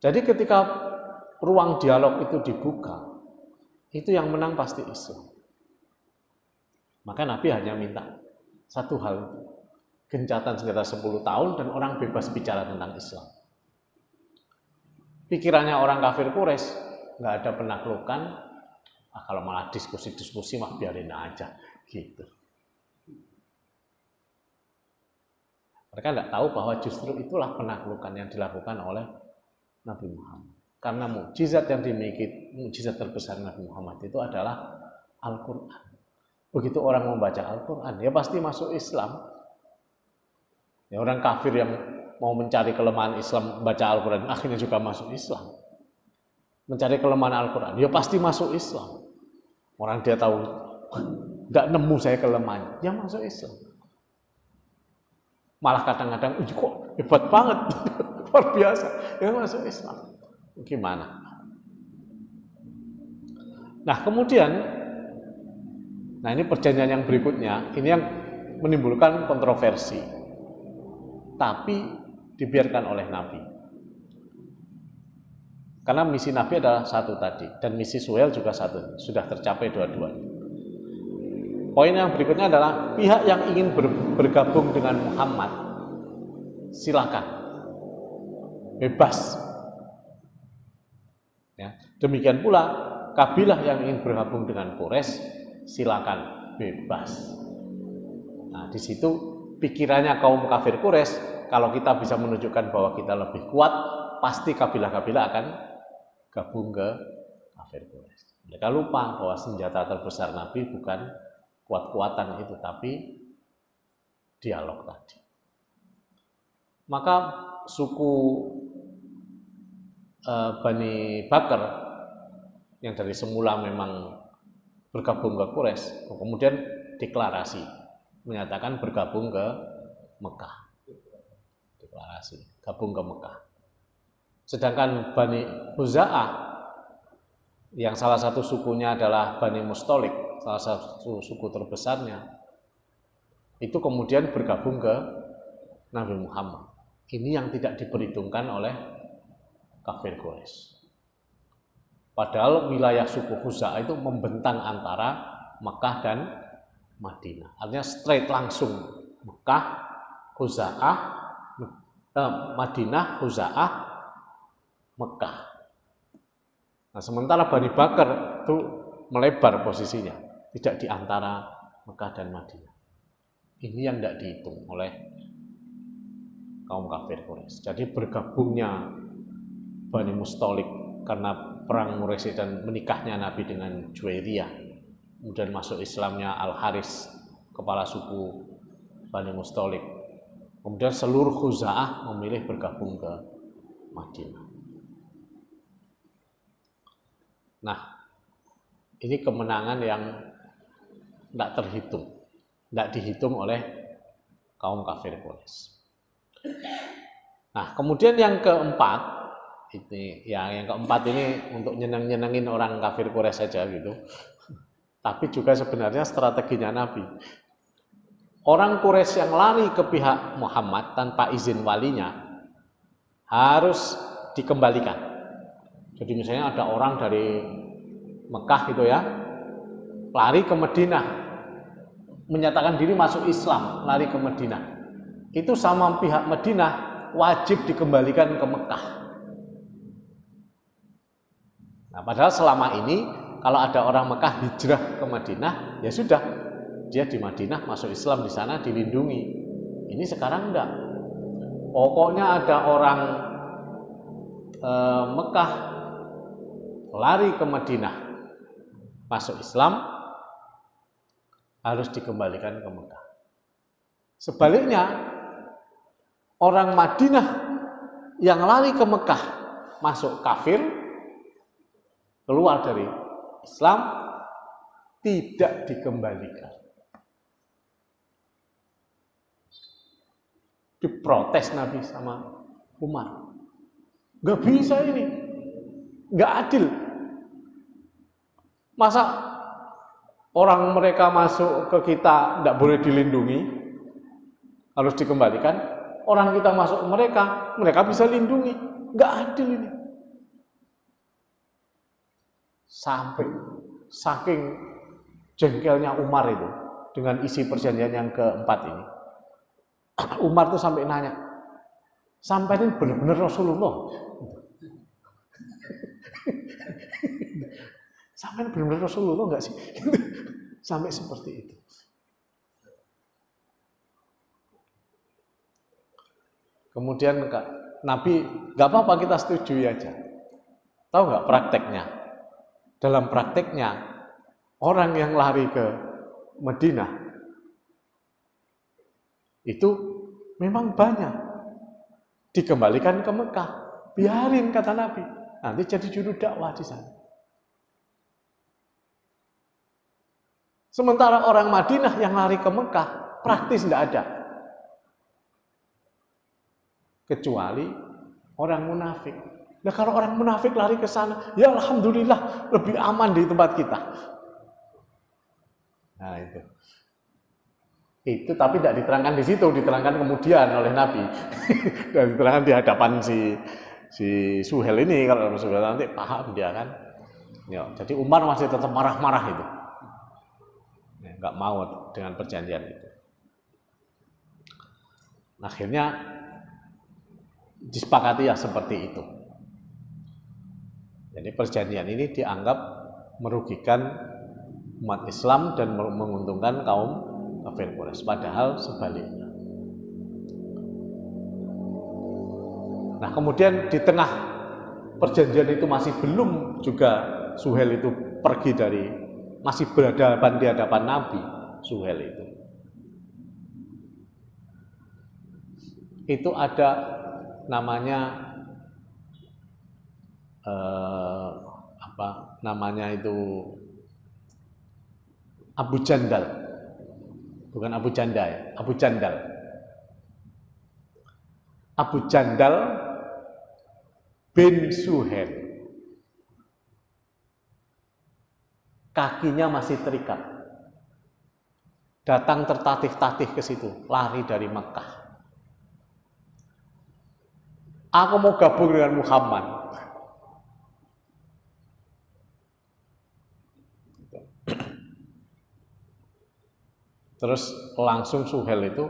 Jadi ketika ruang dialog itu dibuka, itu yang menang pasti Islam. Maka Nabi hanya minta satu hal, gencatan senjata 10 tahun dan orang bebas bicara tentang Islam. Pikirannya orang kafir Quraisy, nggak ada penaklukan, Kalau malah diskusi-diskusi mah biarin aja gitu. Mereka tidak tahu bahwa justru itulah penaklukan yang dilakukan oleh Nabi Muhammad. Karena mukjizat yang dimiliki, mukjizat terbesar Nabi Muhammad itu adalah Al-Quran. Begitu orang membaca Al-Quran, ya pasti masuk Islam. Ya, orang kafir yang mau mencari kelemahan Islam baca Al-Quran, akhirnya juga masuk Islam. Mencari kelemahan Al-Quran, ya pasti masuk Islam. Orang dia tahu, nggak nemu saya kelemahan, ya masuk Islam. Malah kadang-kadang, kok hebat banget, luar biasa, ya masuk Islam. Gimana? Nah kemudian, nah ini perjanjian yang berikutnya, ini yang menimbulkan kontroversi, tapi dibiarkan oleh Nabi. Karena misi Nabi adalah satu tadi, dan misi Suhail juga satu, sudah tercapai dua-duanya. Poin yang berikutnya adalah pihak yang ingin bergabung dengan Muhammad, silakan, bebas. Ya. Demikian pula kabilah yang ingin bergabung dengan Quraisy, silakan, bebas. Nah, di situ pikirannya kaum kafir Quraisy, kalau kita bisa menunjukkan bahwa kita lebih kuat, pasti kabilah-kabilah akan gabung ke kafir Quraisy. Mereka lupa bahwa senjata terbesar Nabi bukan kuat-kuatan itu, tapi dialog tadi. Maka suku Bani Bakar yang dari semula memang bergabung ke Quraisy, kemudian deklarasi menyatakan bergabung ke Mekah. Deklarasi gabung ke Mekah. Sedangkan Bani Khuza'ah yang salah satu sukunya adalah Bani Mustalik, salah satu suku terbesarnya, itu kemudian bergabung ke Nabi Muhammad. Ini yang tidak diperhitungkan oleh kafir Quraisy. Padahal wilayah suku Khuza'ah itu membentang antara Mekah dan Madinah. Artinya straight langsung Mekah, Khuza'ah, Madinah, Khuza'ah, Mekah. Nah, sementara Bani Bakar itu melebar posisinya, tidak di antara Mekah dan Madinah. Ini yang tidak dihitung oleh kaum kafir Quraisy. Jadi bergabungnya Bani Mustalik karena perang Quraisy dan menikahnya Nabi dengan Juwairiyah, kemudian masuk Islamnya Al-Haris, kepala suku Bani Mustalik. Kemudian seluruh Khuza'ah memilih bergabung ke Madinah. Nah, ini kemenangan yang tidak terhitung, tidak dihitung oleh kaum kafir Quraisy. Nah, kemudian yang keempat, yang keempat ini untuk nyenengin orang kafir Quraisy saja gitu. Tapi juga sebenarnya strateginya Nabi. Orang Quraisy yang lari ke pihak Muhammad tanpa izin walinya harus dikembalikan. Jadi misalnya ada orang dari Mekah gitu ya, lari ke Madinah, menyatakan diri masuk Islam, lari ke Madinah. Itu sama pihak Madinah wajib dikembalikan ke Mekah. Nah, padahal selama ini kalau ada orang Mekah hijrah ke Madinah, ya sudah, dia di Madinah masuk Islam di sana dilindungi. Ini sekarang enggak. Pokoknya ada orang Mekah lari ke Madinah masuk Islam, harus dikembalikan ke Mekah. Sebaliknya, orang Madinah yang lari ke Mekah masuk kafir, keluar dari Islam, tidak dikembalikan. Diprotes Nabi sama Umar. Gak bisa ini, gak adil. Masa orang mereka masuk ke kita tidak boleh dilindungi, harus dikembalikan. Orang kita masuk ke mereka bisa lindungi. Gak adil ini. Sampai saking jengkelnya Umar itu dengan isi perjanjian yang keempat ini, Umar tuh sampai nanya, sampai ini benar-benar Rasulullah? Sampai benar-benar Rasulullah enggak sih? Sampai seperti itu. Kemudian Nabi, nggak apa-apa kita setujui aja. Tahu nggak prakteknya? Dalam prakteknya, orang yang lari ke Madinah itu memang banyak. Dikembalikan ke Mekah. Biarin kata Nabi. Nanti jadi juru dakwah di sana. Sementara orang Madinah yang lari ke Mekah praktis tidak ada. Kecuali orang munafik. Nah kalau orang munafik lari ke sana, ya alhamdulillah lebih aman di tempat kita. Nah itu. Itu tapi tidak diterangkan di situ, diterangkan kemudian oleh Nabi. Dan diterangkan di hadapan si Suhel ini, kalau Suhel nanti paham dia kan. Ya, jadi Umar masih tetap marah-marah itu. Ya, nggak mau dengan perjanjian itu. Akhirnya disepakati ya seperti itu. Jadi perjanjian ini dianggap merugikan umat Islam dan menguntungkan kaum kafir Quraisy, padahal sebaliknya. Nah, kemudian di tengah perjanjian itu masih belum juga Suhel itu pergi dari, masih berada di hadapan Nabi Suhel itu. Itu ada namanya Abu Jandal, bukan Abu Janda ya, Abu Jandal. Abu Jandal bin Suhel, kakinya masih terikat, datang tertatih-tatih ke situ, lari dari Mekah. Aku mau gabung dengan Muhammad. Terus langsung Suhel itu,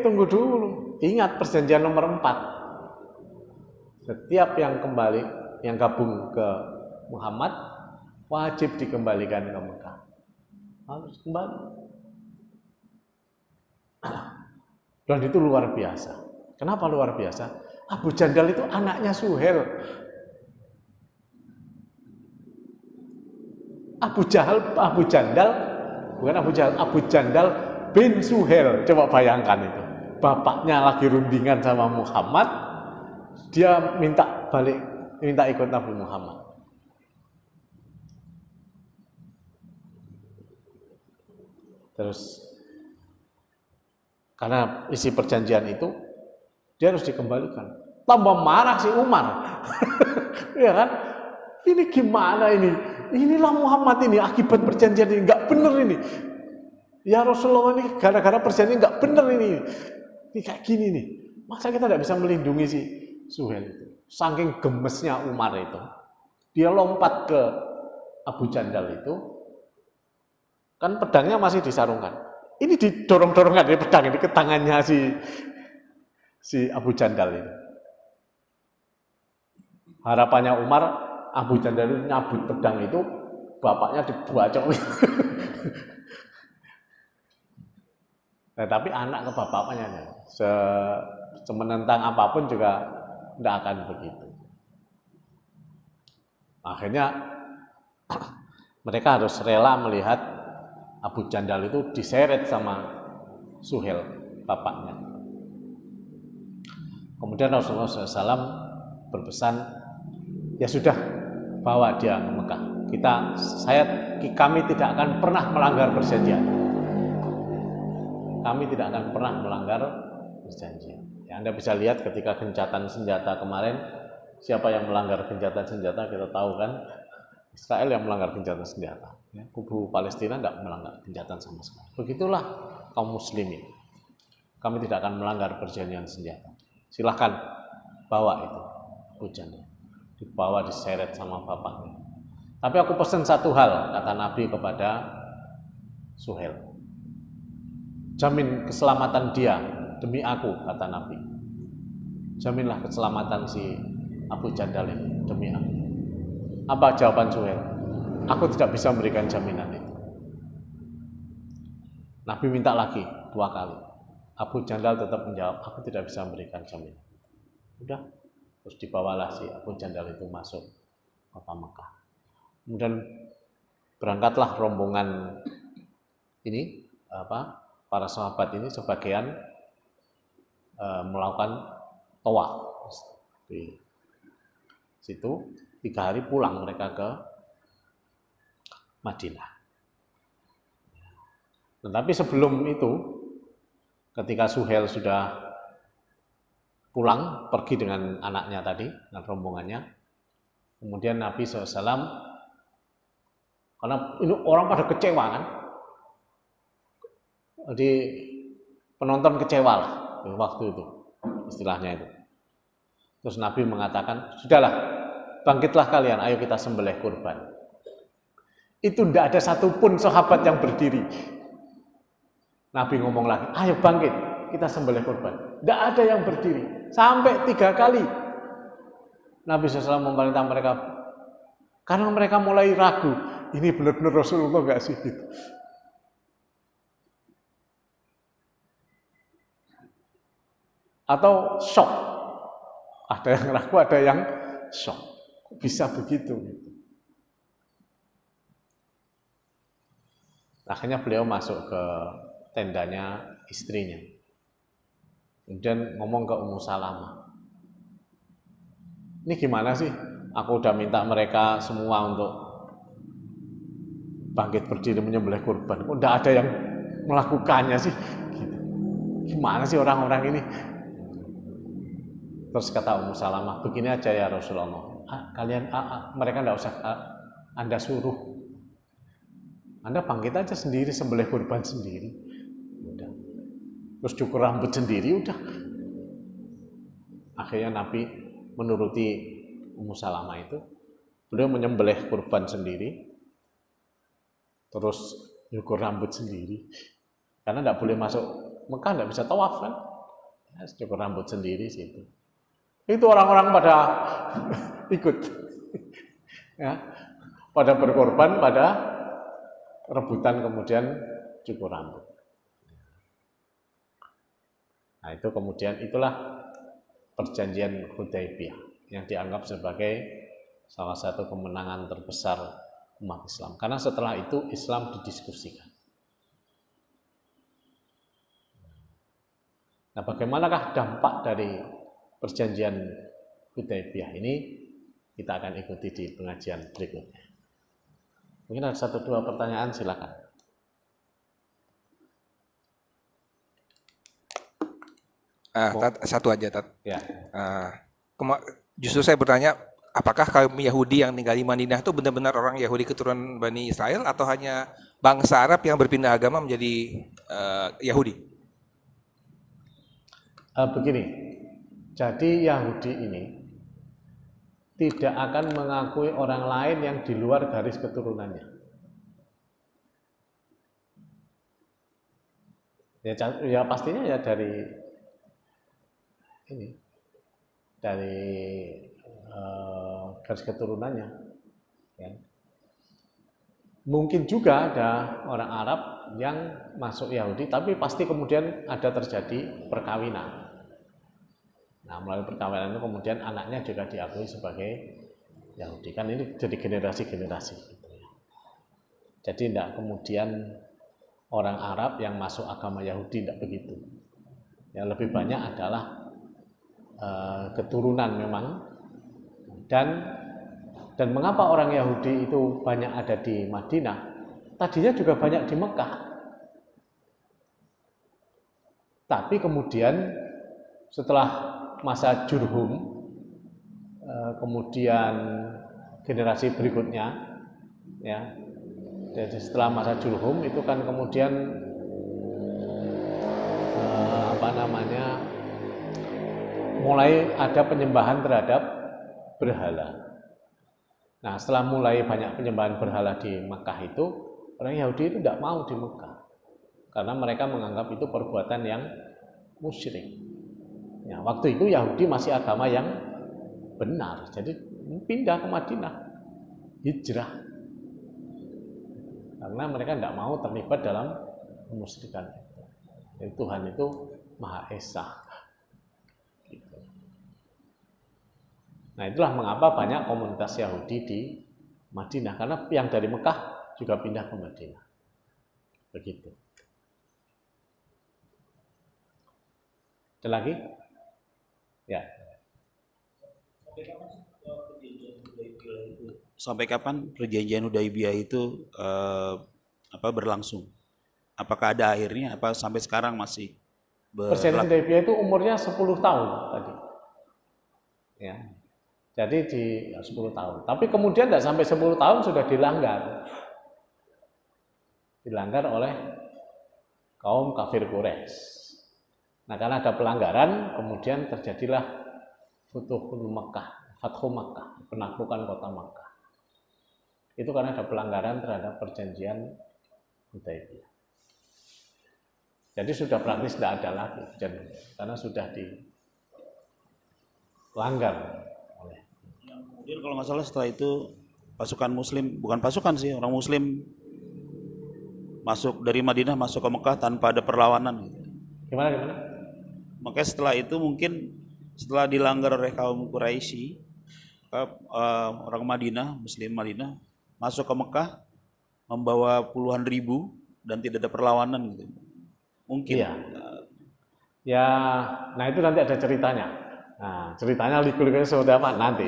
tunggu dulu, ingat perjanjian nomor 4. Setiap yang kembali, yang gabung ke Muhammad, wajib dikembalikan ke Mekah. Harus kembali. Dan itu luar biasa. Kenapa luar biasa? Abu Jandal itu anaknya Suhel. Abu Jandal, bukan Abu Jahal, Abu Jandal bin Suhel. Coba bayangkan itu. Bapaknya lagi rundingan sama Muhammad, dia minta ikut Nabi Muhammad. Terus karena isi perjanjian itu dia harus dikembalikan. Tambah marah si Umar. Ya kan? Ini gimana ini? Inilah Muhammad ini, akibat perjanjian ini nggak bener ini. Ya Rasulullah ini gara-gara perjanjian nggak bener ini. Ini kayak gini nih. Masa kita tidak bisa melindungi si Suhel itu? Saking gemesnya Umar itu, dia lompat ke Abu Jandal itu, kan pedangnya masih disarungkan. Ini didorong-dorongkan dari pedang ini ke tangannya si Abu Jandal itu. Harapannya Umar, Abu Jandal itu nyabut pedang itu, bapaknya dibacok. Nah, tapi anak ke bapaknya, semenentang apapun juga tidak akan begitu. Akhirnya mereka harus rela melihat Abu Jandal itu diseret sama Suhel, bapaknya. Kemudian Rasulullah SAW berpesan, ya sudah, bawa dia ke Mekah. Kami tidak akan pernah melanggar perjanjian. Kami tidak akan pernah melanggar perjanjian. Ya, Anda bisa lihat ketika gencatan senjata kemarin, siapa yang melanggar gencatan senjata, kita tahu kan, Israel yang melanggar gencatan senjata. Ya, kubu Palestina tidak melanggar gencatan sama sekali. Begitulah kaum muslimin. Kami tidak akan melanggar perjanjian senjata. Silahkan bawa itu hujannya, dibawa diseret sama bapaknya. Tapi aku pesan satu hal, kata Nabi kepada Suhel, jamin keselamatan dia demi aku, kata Nabi. Jaminlah keselamatan si Abu Jandal ini demi aku. Apa jawaban Suhel? Aku tidak bisa memberikan jaminan itu. Nabi minta lagi 2 kali. Abu Jandal tetap menjawab, aku tidak bisa memberikan jaminan. Udah, terus dibawalah si Abu Jandal itu masuk kota Mekah. Kemudian berangkatlah rombongan ini, para sahabat ini sebagian melakukan tawaf di situ. 3 hari pulang mereka ke Madinah. Tetapi sebelum itu, ketika Suhail sudah pulang, pergi dengan anaknya tadi, dengan rombongannya, kemudian Nabi SAW, karena ini orang pada kecewa kan, jadi penonton kecewa lah waktu itu, istilahnya itu. Terus Nabi mengatakan, sudahlah, bangkitlah kalian, ayo kita sembelih kurban. Itu tidak ada satupun sahabat yang berdiri. Nabi ngomong lagi, ayo bangkit, kita sembelih kurban. Tidak ada yang berdiri. Sampai 3 kali. Nabi SAW memerintah mereka, karena mereka mulai ragu, ini benar-benar Rasulullah nggak sih? Gitu. Atau shock. Ada yang ragu, ada yang shock. Bisa begitu? Gitu. Akhirnya beliau masuk ke tendanya istrinya. Kemudian ngomong ke Ummu Salamah. Ini gimana sih? Aku udah minta mereka semua untuk bangkit berdiri menyembelih kurban. Kok tidak ada yang melakukannya sih? Gitu. Gimana sih orang-orang ini? Terus kata Ummu Salamah, begini aja ya Rasulullah. Kalian, mereka tidak usah Anda suruh. Anda bangkit aja sendiri, sembelih kurban sendiri. Udah. Terus cukur rambut sendiri, udah. Akhirnya Nabi menuruti Ummu Salamah itu. Beliau menyembelih kurban sendiri. Terus cukur rambut sendiri. Karena tidak boleh masuk Mekah, tidak bisa tawaf kan. Cukur rambut sendiri situ. Itu orang-orang pada ikut. Ya. Pada berkorban, pada rebutan kemudian cukur rambut. Nah itu kemudian itulah perjanjian Hudaybiyah yang dianggap sebagai salah satu kemenangan terbesar umat Islam. Karena setelah itu Islam didiskusikan. Nah bagaimanakah dampak dari perjanjian Hudaybiyah ini? Kita akan ikuti di pengajian berikutnya. Mungkin ada 1-2 pertanyaan, silakan. Satu aja, Tat. Ya. Justru saya bertanya, apakah kaum Yahudi yang tinggal di Madinah itu benar-benar orang Yahudi keturunan Bani Israel atau hanya bangsa Arab yang berpindah agama menjadi Yahudi? Begini, jadi Yahudi ini tidak akan mengakui orang lain yang di luar garis keturunannya. Ya pastinya ya dari ini, dari garis keturunannya. Ya. Mungkin juga ada orang Arab yang masuk Yahudi, tapi pasti kemudian ada terjadi perkawinan. Nah, melalui perkawinan itu kemudian anaknya juga diakui sebagai Yahudi. Kan ini jadi generasi-generasi. Gitu ya. Jadi tidak kemudian orang Arab yang masuk agama Yahudi, tidak begitu. Yang lebih banyak adalah keturunan memang. Dan mengapa orang Yahudi itu banyak ada di Madinah? Tadinya juga banyak di Mekah. Tapi kemudian setelah masa Jurhum, kemudian generasi berikutnya, ya, jadi setelah masa Jurhum itu kan kemudian mulai ada penyembahan terhadap berhala. Nah, setelah mulai banyak penyembahan berhala di Mekah itu, orang Yahudi itu tidak mau di Mekah karena mereka menganggap itu perbuatan yang musyrik. Ya, waktu itu Yahudi masih agama yang benar, jadi pindah ke Madinah, hijrah. karena mereka tidak mau terlibat dalam kemusyrikan. Jadi Tuhan itu Maha Esa. Gitu. Nah itulah mengapa banyak komunitas Yahudi di Madinah, karena yang dari Mekah juga pindah ke Madinah. Begitu. Ada lagi? Ya. Sampai kapan perjanjian Hudaibiyah itu berlangsung? Apakah ada akhirnya? Apa sampai sekarang masih Perjanjian Hudaibiyah itu umurnya 10 tahun tadi. Ya. Jadi di 10 tahun. Tapi kemudian tidak sampai 10 tahun sudah dilanggar. Dilanggar oleh kaum kafir Quraisy. Nah, karena ada pelanggaran, kemudian terjadilah Futuhul Makkah, Fathu Makkah, penaklukan kota Makkah. Itu karena ada pelanggaran terhadap perjanjian Hudaibiyah. Jadi sudah praktis tidak ada lagi karena sudah dilanggar oleh. Kemudian kalau nggak salah setelah itu pasukan Muslim, bukan pasukan sih, orang Muslim masuk dari Madinah masuk ke Mekah tanpa ada perlawanan. Gitu. Gimana? Makanya setelah itu mungkin setelah dilanggar oleh kaum Quraisy, orang Madinah, Muslim Madinah masuk ke Mekah membawa puluhan ribu dan tidak ada perlawanan gitu. Mungkin. Iya. Ya, nah itu nanti ada ceritanya. Nah, ceritanya liku-likunya seperti apa nanti.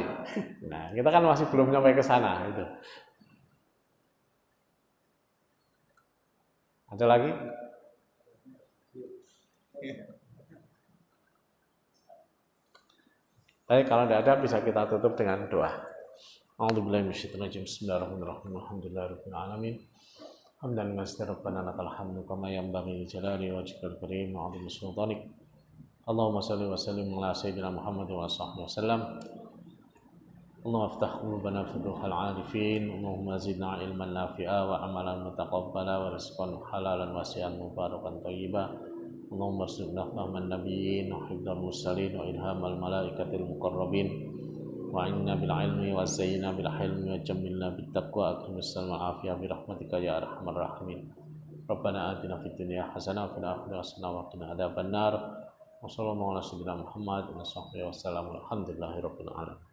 Nah, kita kan masih belum sampai ke sana itu. Ada lagi? Baik, kalau tidak ada bisa kita tutup dengan doa. A'udzubillahi minasyaitonir rajim. Bismillahirrahmanirrahim. Alhamdulillahirabbil alamin. Hamdan lillahi rabbana lakal hamdu kama yanbaghi li jalali wajhikal karim wa 'azimi sultanik. Allahumma shalli wa sallim ala sayyidina Muhammad wa sahbihi wasallam. Allahumma iftah qulubana futuhal 'arifin. Allahumma zidna ilman nafi'a wa amalan mutaqabbala wa rizqan halalan wasi'an mubarakan thayyiban. Allahumma arzuqna fahman nabiyyin wa hifdzal mursalin wa ilhamal malaikatil muqarrabin wa inna bil ilmi wa zayyina bil hilmi wa jammilna bit taqwa akrimis salama afiyah bi rahmatika ya arhamar rahimin. Rabbana atina fid dunya hasanah wa fil akhirati hasanah wa qina adzaban nar. Wa sallallahu ala sayyidina Muhammad wa sahbihi wasallam. Alhamdulillahirabbil alamin.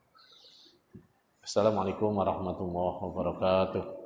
Assalamualaikum warahmatullahi wabarakatuh.